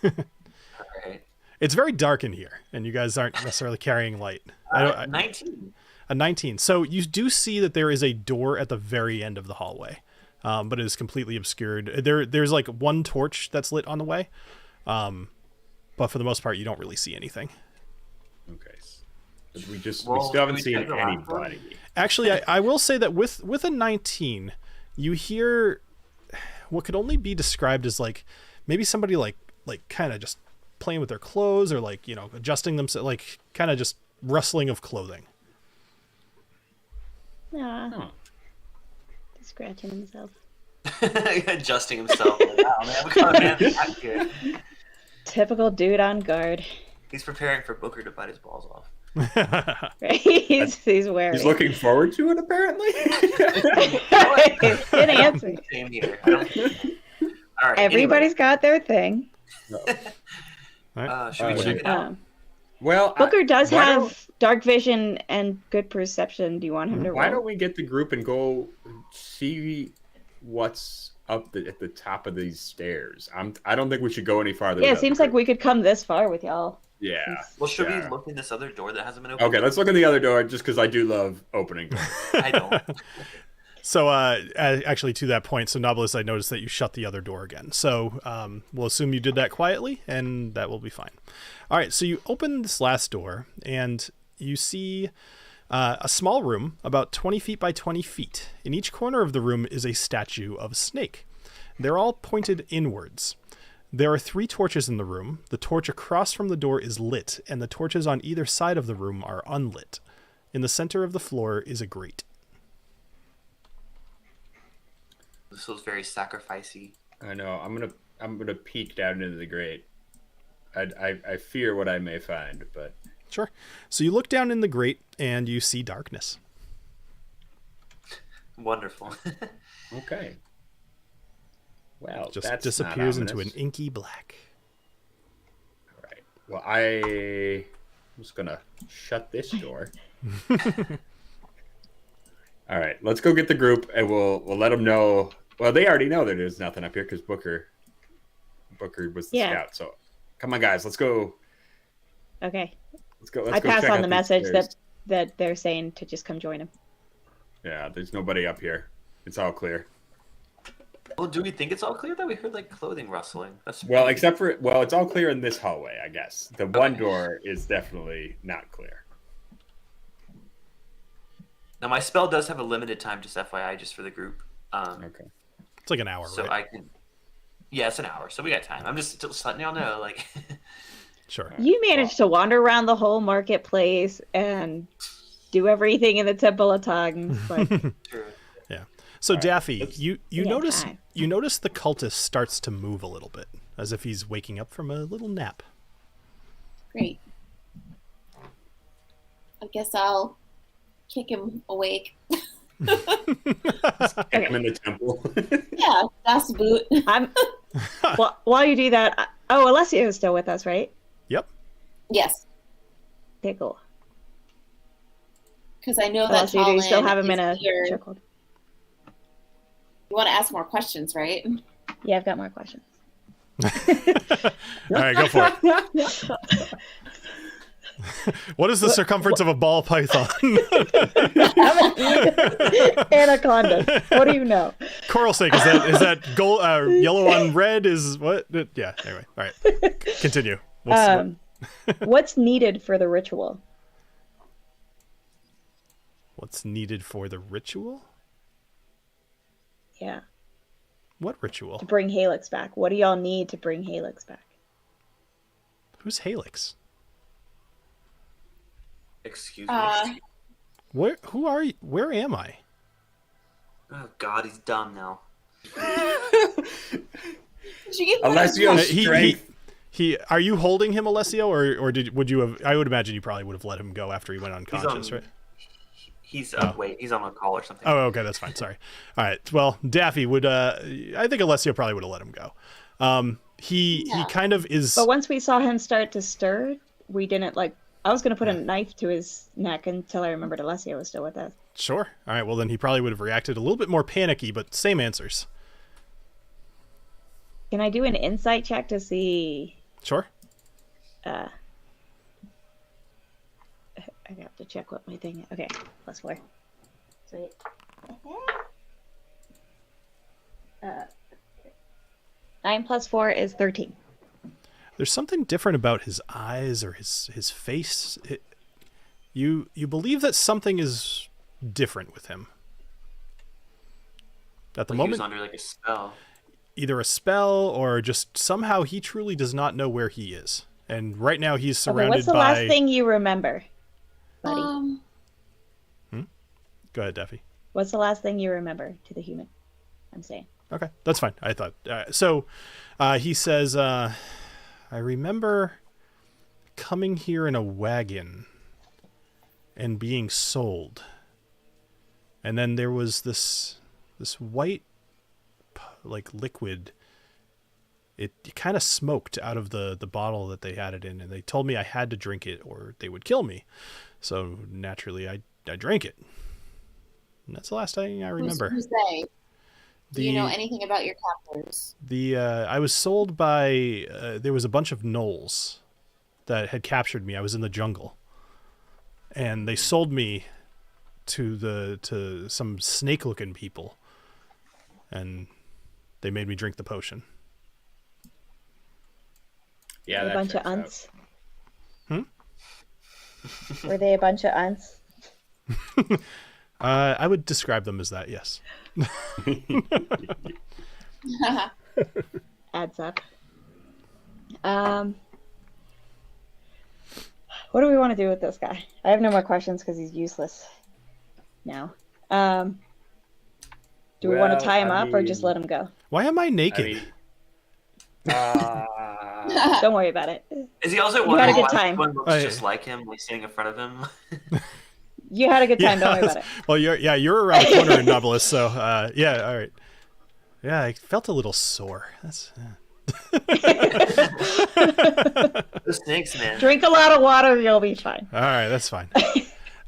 All right. It's very dark in here, and you guys aren't necessarily carrying light. 19. A 19. So you do see that there is a door at the very end of the hallway, but it is completely obscured. There's like one torch that's lit on the way, but for the most part, you don't really see anything. Okay. We still Well, haven't we seen check the last one? anybody. Actually, I will say that with a 19, you hear what could only be described as like maybe somebody like kind of just playing with their clothes or like adjusting themselves, like kind of just rustling of clothing. Aw, Huh. he's scratching himself. Adjusting himself. Wow, man. We got a man that good. Typical dude on guard. He's preparing for Booker to bite his balls off. Right? He's wearing. He's looking forward to it, apparently. Good answer. Same here. All right. Everybody's got their thing. Should we check it out? Well, Booker does why have dark vision and good perception. Do you want him to roll? Why don't we get the group and go see what's up at the top of these stairs? I don't think we should go any farther. Yeah, it without seems the like group. we could come this far with y'all. Yeah. Well, should yeah. we look in this other door that hasn't been opened? Okay, let's look in the other door just because I do love opening doors. I don't. So actually to that point, so Knobolas, I noticed that you shut the other door again. So we'll assume you did that quietly and that will be fine. All right, so you open this last door and you see a small room about 20 feet by 20 feet. In each corner of the room is a statue of a snake. They're all pointed inwards. There are 3 torches in the room. The torch across from the door is lit, and the torches on either side of the room are unlit. In the center of the floor is a grate. This feels very sacrificey. I know. I'm gonna peek down into the grate. I fear what I may find, but Sure. So you look down in the grate and you see darkness. Wonderful. okay. Well, Just that's disappears not into an ominous. inky black. All right. Well, I'm just gonna shut this door. All right, let's go get the group, and we'll let them know. Well, they already know that there's nothing up here because Booker Booker was the Yeah. scout. So come on, guys, let's go. Okay. Let's go. I pass check on out the these message stairs. that they're saying to just come join him. Yeah, there's nobody up here. It's all clear. Well, do we think it's all clear that we heard like clothing rustling? That's Well, except for it's all clear in this hallway, I guess. The one door is definitely not clear. Now my spell does have a limited time, just FYI, just for the group. Okay. It's like an hour, So right? I can. Yeah, it's an hour, so we got time. I'm just letting y'all know, like. Sure. You managed to wander around the whole marketplace and do everything in the Temple of Tongues. Like, True. So All right, Daffy, let's- you Yeah, notice time. the cultist starts to move a little bit, as if he's waking up from a little nap. Great. I guess I'll kick him awake. Kick him in the temple. Yeah, that's boot. I'm. Well, while you do that, Alessio is still with us, right? Yep. Yes, Okay, cool. because I know that Alessio, do you still TaLin have him in is a here. chokehold? You want to ask more questions, right? Yeah, I've got more questions. All right, go for it. What is the circumference of a ball python? Anaconda. What do you know? Coral snake, is that gold, yellow on red is what? Yeah, anyway. All right. Continue. What's needed for the ritual? What's needed for the ritual? Yeah, What ritual? to bring Halix back. What do y'all need to bring Halix back? Who's Halix? Excuse me. Who are you? Where am I? Oh God, he's dumb now. Did you get Alessio's strength. Are you holding him, Alessio, or would you have? I would imagine you probably would have let him go after he went unconscious, right? He's wait, he's on a call or something. Oh, okay, that's fine. Sorry. All right. Well, Daffy would. I think Alessio probably would have let him go. He kind of is. But once we saw him start to stir, we didn't like. I was gonna put a knife to his neck until I remembered Alessio was still with us. Sure. All right. Well, then he probably would have reacted a little bit more panicky, but same answers. Can I do an insight check to see? Sure. I have to check what my thing. Okay, +4. Sweet. 9 + 4 is 13. There's something different about his eyes or his face. You believe that something is different with him. At the He moment, was under like a spell. either a spell or just somehow he truly does not know where he is. And right now he's Okay, surrounded what's the by... last thing you remember, buddy? Go ahead, Daffy. What's the last thing you remember to the human? I'm saying. Okay, that's fine. I thought... he says, I remember coming here in a wagon and being sold. And then there was this white, like, liquid. It kind of smoked out of the bottle that they had it in, and they told me I had to drink it or they would kill me. So naturally, I drank it. And that's the last thing I remember. Who's they? Do you know anything about your captors? I was sold by there was a bunch of gnolls that had captured me. I was in the jungle, and they sold me to some snake-looking people, and they made me drink the potion. Yeah, A that bunch of checks out. unts. Were they a bunch of unts? I would describe them as that, yes. Adds up. What do we want to do with this guy? I have no more questions because he's useless now. Do we want Well, to tie him I up or just mean- let him go? Why am I naked? Don't worry about it. Is he also You had a wondering good why time. everyone looks Oh, yeah. just like him, like sitting in front of him? You had a good time. Don't worry about it. Well, you're around the corner in Knobolas, so yeah, all right. Yeah, I felt a little sore. That's The snakes, man. Drink a lot of water. You'll be fine. all right. That's fine.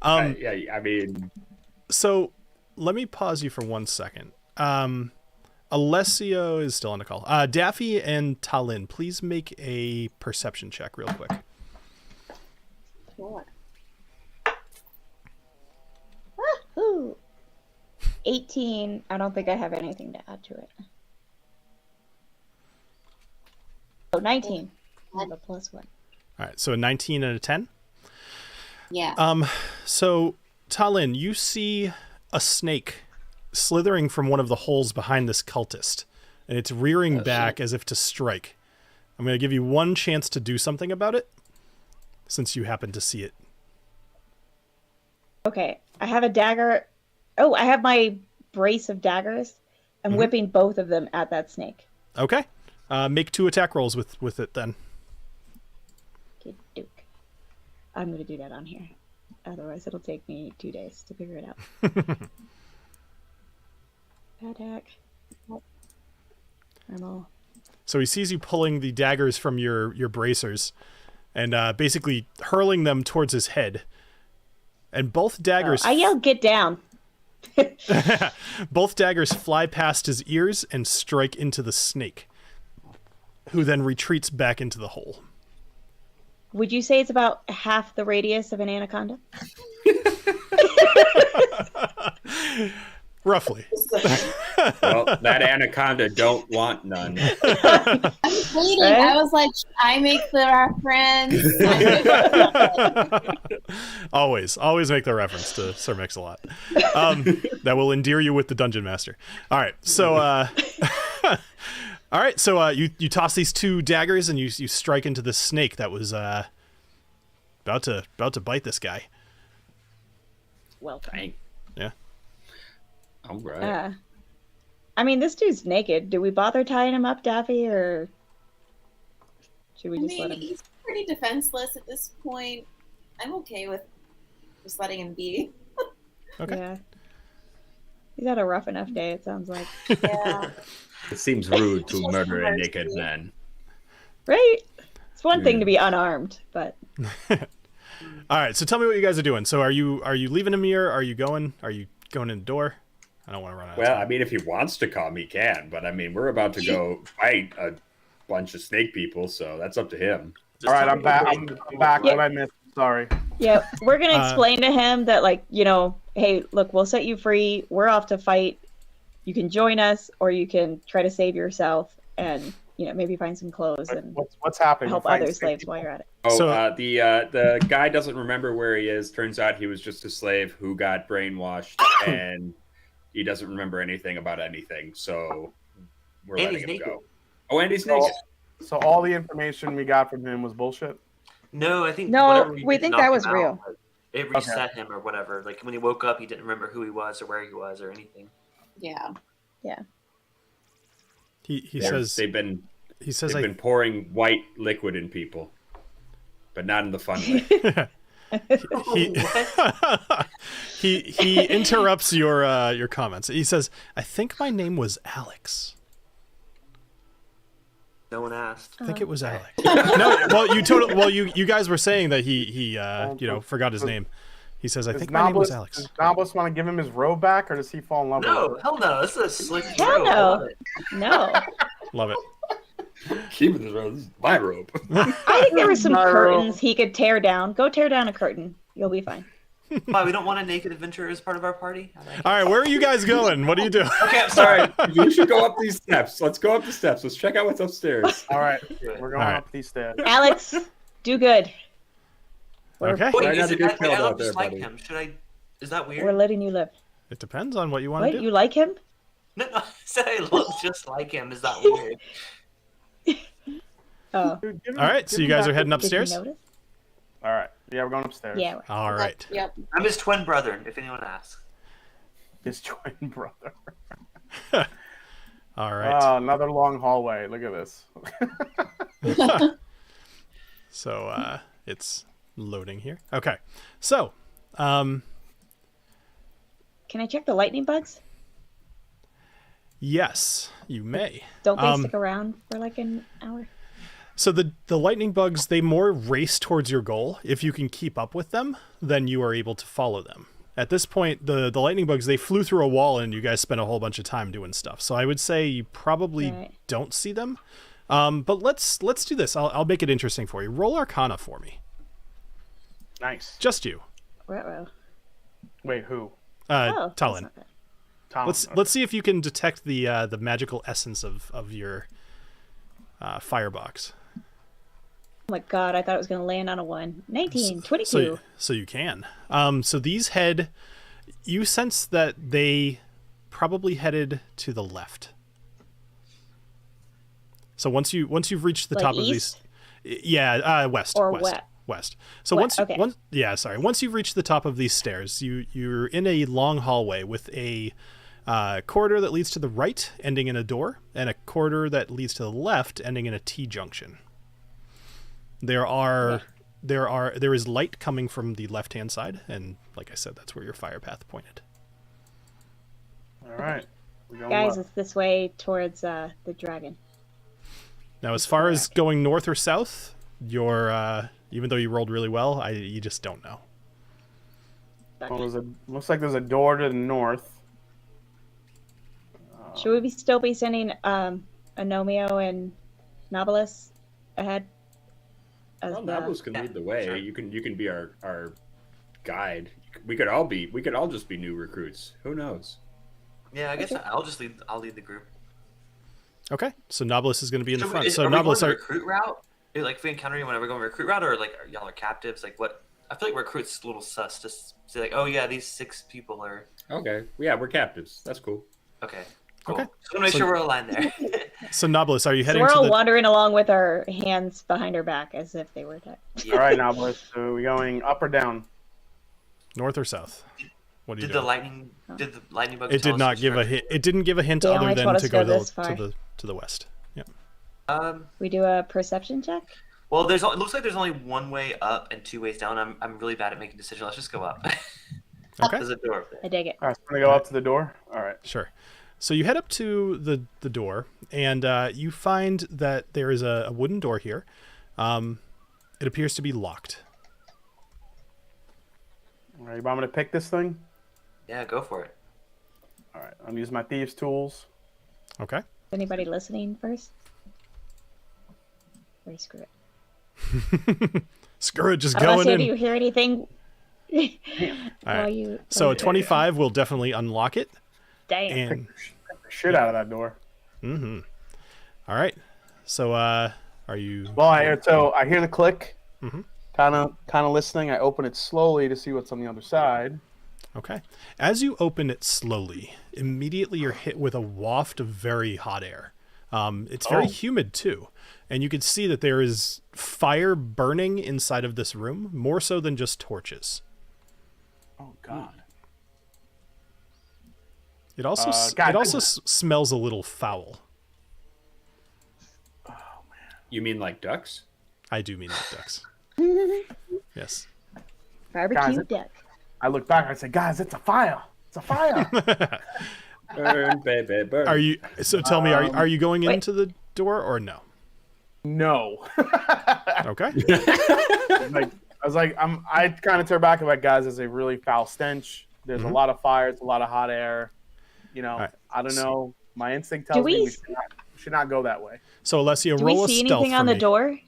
Yeah, I mean, So let me pause you for 1 second. Alessio is still on the call. Daffy and TaLin, please make a perception check real quick. Sure. Woohoo! 18. I don't think I have anything to add to it. Oh, 19. I have a +1. All right, so a 19 and a 10. Yeah. So TaLin, you see a snake slithering from one of the holes behind this cultist, and it's rearing back as if to strike. I'm going to give you one chance to do something about it, since you happen to see it. Okay, I have a dagger. Oh, I have my brace of daggers. I'm whipping both of them at that snake. Okay. Make 2 attack rolls with it then. Okay, Duke. I'm going to do that on here. Otherwise, it'll take me 2 days to figure it out. Attack. Normal. So he sees you pulling the daggers from your bracers and basically hurling them towards his head. And both daggers... I yell, get down. Both daggers fly past his ears and strike into the snake, who then retreats back into the hole. Would you say it's about half the radius of an anaconda? Roughly. Well, that anaconda don't want none. I was waiting. I was like, I make the reference. Always make the reference to Sir Mix-a-Lot. That will endear you with the Dungeon Master. All right, so you toss these 2 daggers and you strike into the snake that was about to bite this guy. Well, Dang. Yeah. All right. I mean, this dude's naked. Do we bother tying him up, Daffy, or should we just let him? He's pretty defenseless at this point. I'm okay with just letting him be. Okay. Yeah. He's had a rough enough day, it sounds like. Yeah. It seems rude to murder a naked man. Right? It's one thing to be unarmed, but... All right, so tell me what you guys are doing. So are you leaving him here? Are you going in the door? I don't want to run out. Well, I mean, if he wants to come, he can. But I mean, we're about to go fight a bunch of snake people, so that's up to him. All right, I'm back. I'm back. Yeah. What I missed? Sorry. Yeah, we're going to explain to him that, like, hey, look, we'll set you free. We're off to fight. You can join us, or you can try to save yourself and, maybe find some clothes and What's happening? help other slaves while you're at it. Oh, So- the guy doesn't remember where he is. Turns out he was just a slave who got brainwashed, and he doesn't remember anything about anything. So we're letting him go. Oh, and he's naked. So all the information we got from him was bullshit? No, I think No, whatever we we did think knock that him was out, real. but It reset him or whatever. Like when he woke up, he didn't remember who he was or where he was or anything. Yeah. Yeah. He says they've been pouring white liquid in people, but not in the fun way. he interrupts your comments. He says, "I think my name was Alex." No one asked. I think it was Alex. No, you guys were saying that he forgot his name. He says, "I think my name was Alex." Does Knobolas want to give him his robe back, or does he fall in love with No, it? hell no. This is a slick Hell robe. I no. love it. No. Love it. Keep it. This is my robe. I think there were some No. curtains he could tear down. Go tear down a curtain. You'll be fine. Why, we don't want a naked adventurer as part of our party? I like it. All right, where are you guys going? What are you doing? Okay, I'm sorry. We should go up these steps. Let's go up the steps. Let's check out what's upstairs. All right, we're going All right. up these stairs. Alex, do good. Okay. Wait, Right now is the it, good I kill don't out there, dislike buddy. him. Should I? Is that weird? We're letting you live. It depends on what you want Wait, to do. you like him? No, I said I look just like him. Is that weird? Oh. Dude, give him- All right, give so you him guys back are heading the- Did you upstairs. notice? All right, yeah, we're going upstairs. Yeah. All right. Yep. I'm his twin brother, if anyone asks. His twin brother. All right. Oh, another long hallway. Look at this. So it's loading here. Okay. So, Can I check the lightning bugs? yes, you may. Don't they stick around for like an hour? So the lightning bugs, they more race towards your goal. If you can keep up with them, then you are able to follow them. at this point, the lightning bugs, they flew through a wall and you guys spent a whole bunch of time doing stuff. So I would say you probably don't see them. But let's do this. I'll make it interesting for you. Roll Arcana for me. Nice. Just you. Ruh-roh. Wait, who? Oh, that's TaLin. not bad. Tom. Let's see if you can detect the magical essence of your firebox. Oh my god, I thought it was going to land on a 1. 19, 22. So you can. So these you sense that they probably headed to the left. So once you've reached the Like top east? of these, west Or west. So West, once you've reached the top of these stairs, you're in a long hallway with a corridor that leads to the right, ending in a door, and a corridor that leads to the left, ending in a T-junction. There is light coming from the left-hand side, and like I said, that's where your fire path pointed. All right. We're going Guys, left. it's this way towards the dragon. Now, as far as going north or south, you're even though you rolled really well, you just don't know. Well, looks like there's a door to the north. Should we still be sending Agnomeio and Knobolas ahead? Well, Knobolas can lead the way. Sure. You can be our guide. We could all just be new recruits. Who knows? Yeah, I guess I'll lead the group. Okay, so Knobolas is going to be in the front. Are So we going Knobolas the recruit route? Like if we encounter anyone, are we going recruit route, or like y'all are captives? Like what? I feel like recruit's a little sus. Just say like, oh yeah, these 6 people are. Okay. Yeah, we're captives. That's cool. Okay. Cool. Okay. Just want to make sure we're aligned there. So Knobolas, are you So heading we're to all the wandering along with our hands behind our back as if they were attacked. All right, now, boys. So are we going up or down? north or south? What are you Did doing? the lightning bugs? It tell did us not to give a start- hint. It didn't give a hint They other only than told us to to go go this far. to the west. Yep. We do a perception check? Well, it looks like there's only one way up and 2 ways down. I'm really bad at making decisions. Let's just go up. Okay. There's a door up there. I dig it. All right, so I'm going to go up to the door. All right. Sure. So you head up to the door, and you find that there is a wooden door here. It appears to be locked. All right, you want me to pick this thing? Yeah, go for it. All right, I'm going to use my thieves' tools. Okay. Anybody listening first? Or screw it. Screw it, just Alessio, going do in. you hear anything? All right. So a 25 will definitely unlock it. Damn. And Pick the shit out of that door. all right. So are you? Well, I hear the click. Mhm. Kind of listening. I open it slowly to see what's on the other side. Okay. As you open it slowly, immediately you're hit with a waft of very hot air. It's very humid too. And you can see that there is fire burning inside of this room, more so than just torches. Oh God. It also God, smells a little foul. You mean like ducks? I do mean like ducks. Yes. Barbecue Guys, duck. I look back. I say, guys, it's a fire. It's a fire. Burn, baby, burn. Are you? So tell me, are you going into the door or no? No. Okay. I kind of turn back and like, guys, there's a really foul stench. There's a lot of fire. It's a lot of hot air. You know, right. I don't know. My instinct tells me we should not go that way. So Alessio, Do we roll a see stealth anything for on the me. door?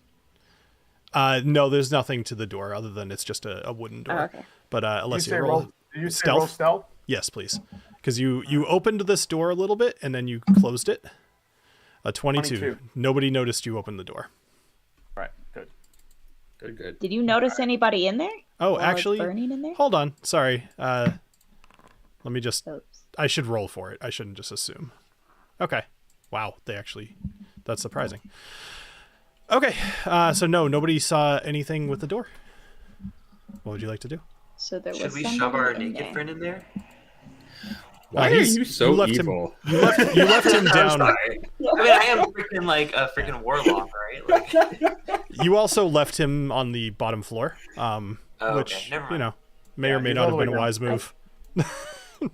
No, there's nothing to the door other than it's just a wooden door. Oh, okay. But Did you Alessio, say roll roll stealth? Yes, please. Because you opened this door a little bit and then you closed it. A 22. Nobody noticed you opened the door. All right, good. Good. Did you notice anybody in there? Oh, While it's actually, burning in there? hold on. Sorry. Let me just. Oops. I should roll for it. I shouldn't just assume. Okay. Wow. That's surprising. Okay. So no, nobody saw anything with the door. What would you like to do? So there Should was we somebody shove our in naked there. friend in there? Why are you so evil? You left him I'm down. sorry. I mean, I am freaking like a freaking warlock, right? Like, You also left him on the bottom floor, okay. which Never mind. may or may he's not all have the been a way wise move.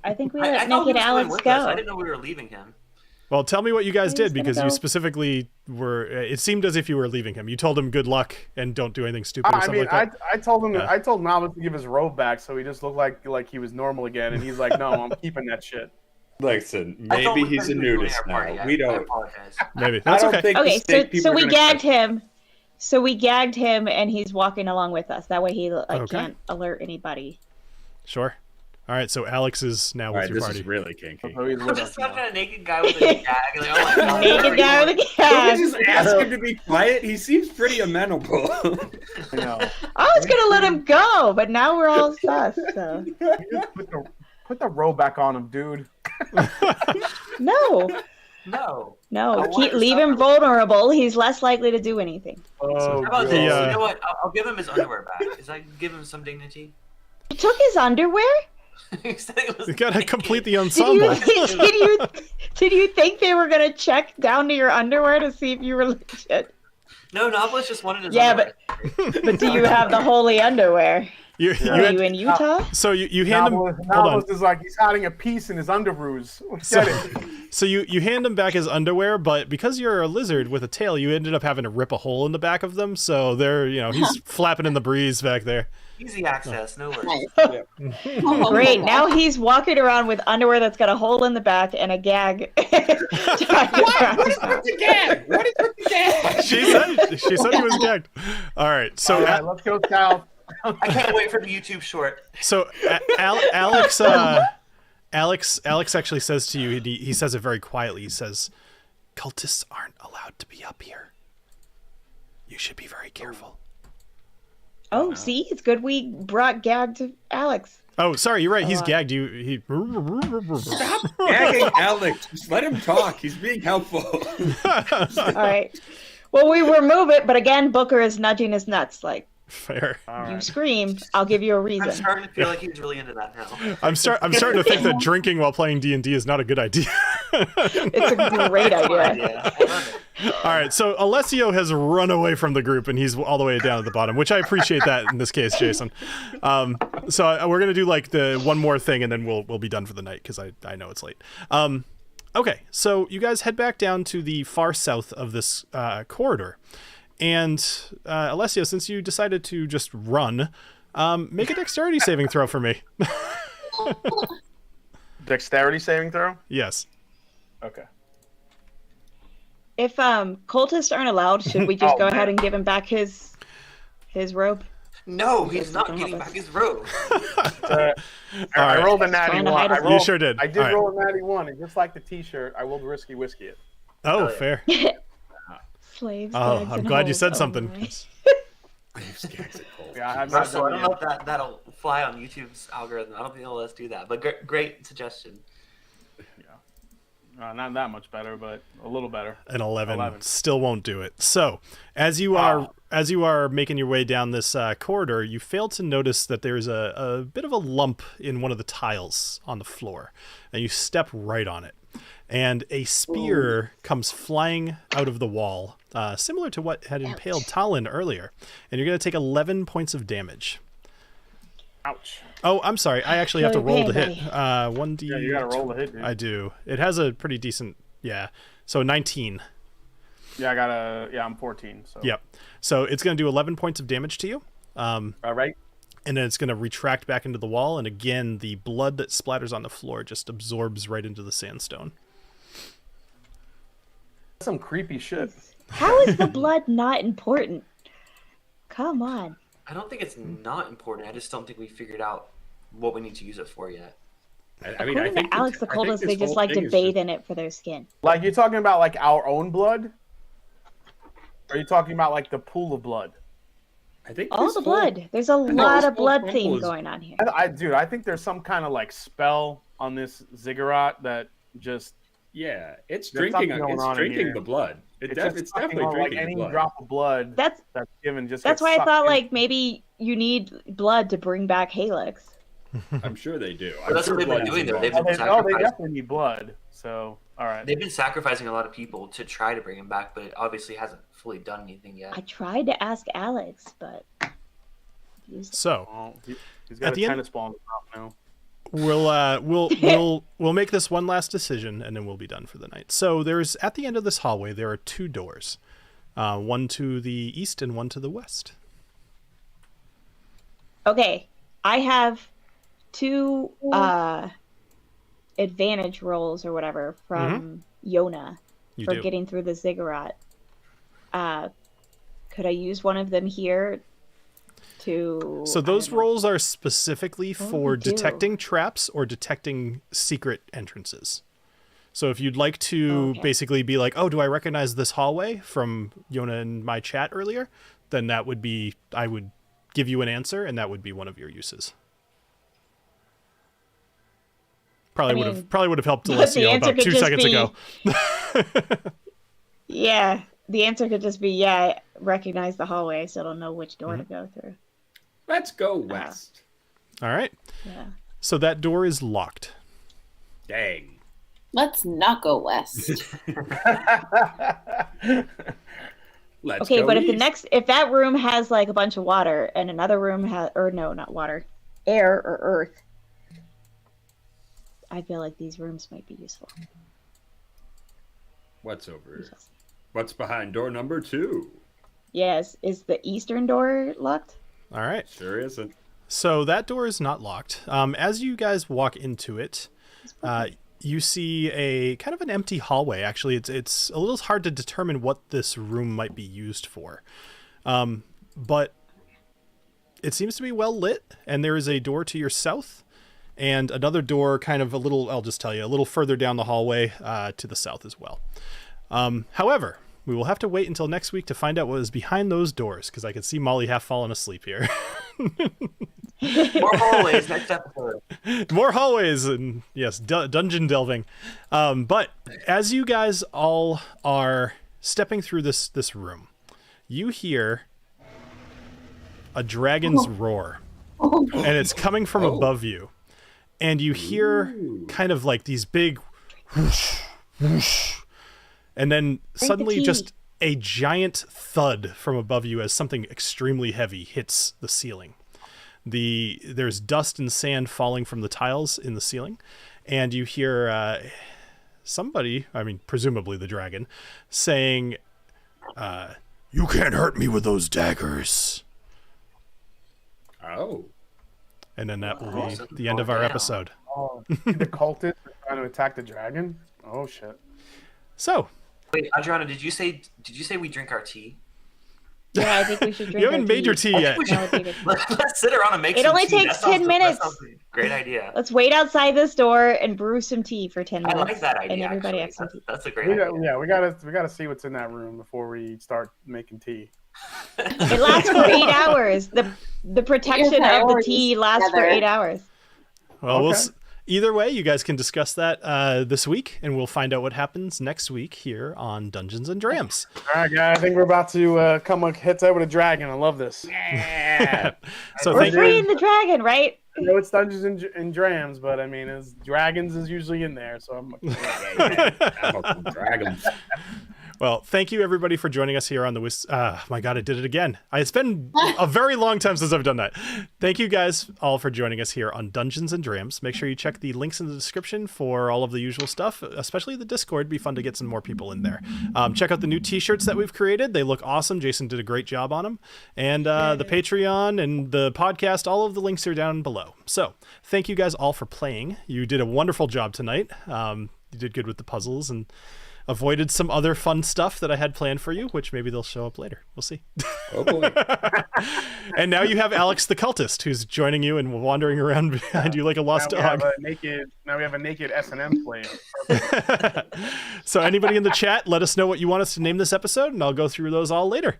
I think we I let thought he naked was coming Alex with go. us. I didn't know we were leaving him. Well, tell me what you guys did, gonna because go. you specifically were. It seemed as if you were leaving him. You told him good luck and don't do anything stupid or I something mean, like that. I told him Yeah. I told Knobolas to give his robe back, so he just looked like he was normal again, and he's like, no, I'm keeping that shit. Listen, I thought maybe we he's a were joining nudist our now. party. We I don't. apologize. Maybe I that's don't okay. think Okay, the snake people so are we gonna gagged catch- him. So we gagged him, and he's walking along with us. That way he Okay. can't alert anybody. Sure. All right. So Alex is now All with right, your this party. is really kinky. So he's I'm with just us now. watching a naked guy with a gag. Like, oh my god. Naked guy with a Don't gag. we just ask him to be quiet? He seems pretty amenable. I know. I was gonna let him go, but now we're all sus. So. You just put the robe back on him, dude. No, No. no, I want to leave him vulnerable. He's less likely to do anything. Oh, How about God. this? The, You know what? I'll give him his underwear back. Is that give him some dignity? You took his underwear? He said it was You gotta naked. complete the Did ensemble. did you think they were gonna check down to your underwear to see if you were legit? No, Knobolas just wanted his Yeah, underwear. But do you have the holy underwear? You Yeah. Are had, you in Utah? so you hand him. Knobolas Hold on. is like he's hiding a piece in his underoos. So, Get it? so you hand him back his underwear, but because you're a lizard with a tail, you ended up having to rip a hole in the back of them. So they're, he's flapping in the breeze back there. Easy access, no worries. Nice. Oh, Great. my Now he's walking around with underwear that's got a hole in the back and a gag. What is with the gag? What is with the gag? She said he was gagged. All right. So All right, let's go south. I can't wait for the YouTube short. So Alex actually says to you, he says it very quietly. He says, "Cultists aren't allowed to be up here. You should be very careful." Oh, see, it's good we brought gag to Alex. Oh, sorry, you're right. He's Oh, gagged. He. Stop gagging Alex. Just let him talk. He's being helpful. All right. Well, we remove it, but again, Booker is nudging his nuts. Like, Fair. All you right. scream, I'll give you a I'm reason. starting to feel like he's really into that now. I'm starting to think that drinking while playing D&D is not a good idea. It's a great idea. Yeah, I love it. All right, so Alessio has run away from the group, and he's all the way down at the bottom, which I appreciate that in this case, Jason. So we're gonna do like the one more thing, and then we'll be done for the night because I know it's late. Okay, so you guys head back down to the far south of this corridor, and Alessio, since you decided to just run, make a dexterity saving throw for me. Dexterity saving throw. Yes. Okay. If cultists aren't allowed, should we just Oh, go man. ahead and give him back his robe? No, he's not Don't getting help back us. his robe. I right. rolled a natty Trying to one. hide I his- rolled, You sure did. I did All right. roll a natty one, and just like the T-shirt, I will risky whiskey it. Oh, yeah. fair. Slaves. Oh, gags, I'm and glad you holes. said Oh, something. my. Yeah, I have not Russell, I done don't it know if that'll fly on YouTube's algorithm. I don't think they'll let us do that. But great suggestion. yet. Not that much better, but a little better. An 11 11. still won't do it. So, as you are making your way down this corridor, you fail to notice that there's a bit of a lump in one of the tiles on the floor, and you step right on it. And a spear comes flying out of the wall, similar to what had impaled TaLin earlier. And you're going to take 11 points of damage. Ouch. Oh, I'm sorry. I actually have to Kill roll your to hit. pain, 1d. Yeah, you gotta roll the hit, dude. I do. It has a pretty decent. Yeah. So 19. Yeah, I'm 14. So. Yep. So it's going to do 11 points of damage to you. All right. And then it's going to retract back into the wall. And again, the blood that splatters on the floor just absorbs right into the sandstone. That's some creepy shit. How is the blood not important? Come on. I don't think it's not important. I just don't think we figured out what we need to use it for yet. I mean, I According think to Alex the I think Coldest, this they just whole like thing to is bathe in it for their skin. Like you're talking about like our own blood? Or are you talking about like the pool of blood? I think All this the whole- blood. There's a know, lot this of blood whole theme temple is- going on here. Dude, I think there's some kind of like spell on this ziggurat that just Yeah, it's There's drinking. something going It's on in drinking here. the blood. it's It's just sucking definitely on, like drinking any the blood. drop of blood That's given just that's gets why I sucked thought in. like maybe you need blood to bring back Halix. I'm sure they do. But that's what they've been doing, though. They've Oh, been they sacrificing. definitely need blood. So, all right. They've been sacrificing a lot of people to try to bring him back, but it obviously hasn't fully done anything yet. I tried to ask Alex, but So, Oh, he's got At a the end- tennis ball in his mouth now. we'll make this one last decision, and then we'll be done for the night. So there's at the end of this hallway there are 2 doors, one to the east and one to the west. Okay, I have 2 advantage rolls or whatever from Yona for getting through the ziggurat. Could I use one of them here? So those rolls are specifically for detecting traps or detecting secret entrances. So if you'd like to basically be like, oh, do I recognize this hallway from Yona and my chat earlier? Then that would be, I would give you an answer, and that would be one of your uses. Probably would have helped Alessio about 2 seconds ago. Yeah, the answer could just be, I recognize the hallway. I still don't know which door to go through. Let's go west. All right. Yeah. So that door is locked. Dang. Let's not go west. Let's okay, go but east. if that room has like a bunch of water and another room has, or no, not water, air or earth, I feel like these rooms might be useful. What's over? What's behind door number 2? Yes, is the eastern door locked? All right. Sure isn't. So that door is not locked. As you guys walk into it, you see a kind of an empty hallway. Actually, it's a little hard to determine what this room might be used for. But it seems to be well lit, and there is a door to your south and another door kind of I'll just tell you, a little further down the hallway to the south as well. However, we will have to wait until next week to find out what is behind those doors, because I can see Molly half fallen asleep here. More hallways next episode. More hallways and yes, dungeon delving. But as you guys all are stepping through this room, you hear a dragon's roar, and it's coming from above you, and you hear kind of like these big whoosh, whoosh, and then suddenly just a giant thud from above you as something extremely heavy hits the ceiling. There's dust and sand falling from the tiles in the ceiling, and you hear somebody, I mean presumably the dragon, saying, "You can't hurt me with those daggers." Oh. And then that will be the end of our episode. Oh, the cultists are trying to attack the dragon? Oh shit. So, wait, Adriana, did you say we drink our tea? Yeah, I think we should drink. You haven't made your tea yet. Let's sit around and make some tea. It only takes 10 minutes. That sounds like a great idea. Let's wait outside this door and brew some tea for 10 minutes. I like that idea. And everybody actually. has some tea. That's a great idea. Yeah, we gotta see what's in that room before we start making tea. It lasts for 8 hours. The protection of the tea lasts for 8 hours. Well, either way, you guys can discuss that this week, and we'll find out what happens next week here on Dungeons and Drams. All right, guys, I think we're about to come heads over to Dragon. I love this. Yeah. So we're freeing the dragon, right? I know it's Dungeons and Drams, but I mean, Dragons is usually in there, so I'm Dragons. Well, thank you everybody for joining us here on the my God, I did it again. It's been a very long time since I've done that. Thank you guys all for joining us here on Dungeons and Drams. Make sure you check the links in the description for all of the usual stuff, especially the Discord. It'd be fun to get some more people in there. Check out the new t-shirts that we've created. They look awesome. Jason did a great job on them. And the Patreon and the podcast, all of the links are down below. So thank you guys all for playing. You did a wonderful job tonight. You did good with the puzzles and avoided some other fun stuff that I had planned for you, which maybe they'll show up later. We'll see. Oh boy. And now you have Alex the cultist, who's joining you and wandering around behind you like a lost dog. Now we have a naked S&M player. So anybody in the chat, let us know what you want us to name this episode, and I'll go through those all later.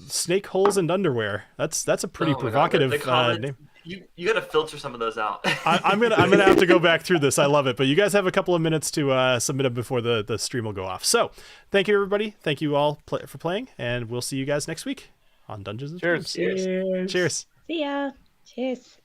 Snake holes and underwear. That's a pretty provocative name. You got to filter some of those out. I'm gonna have to go back through this. I love it, but you guys have a couple of minutes to submit them before the stream will go off. So, thank you everybody. Thank you all for playing, and we'll see you guys next week on Dungeons and Drams. Cheers. Cheers. See ya. Cheers.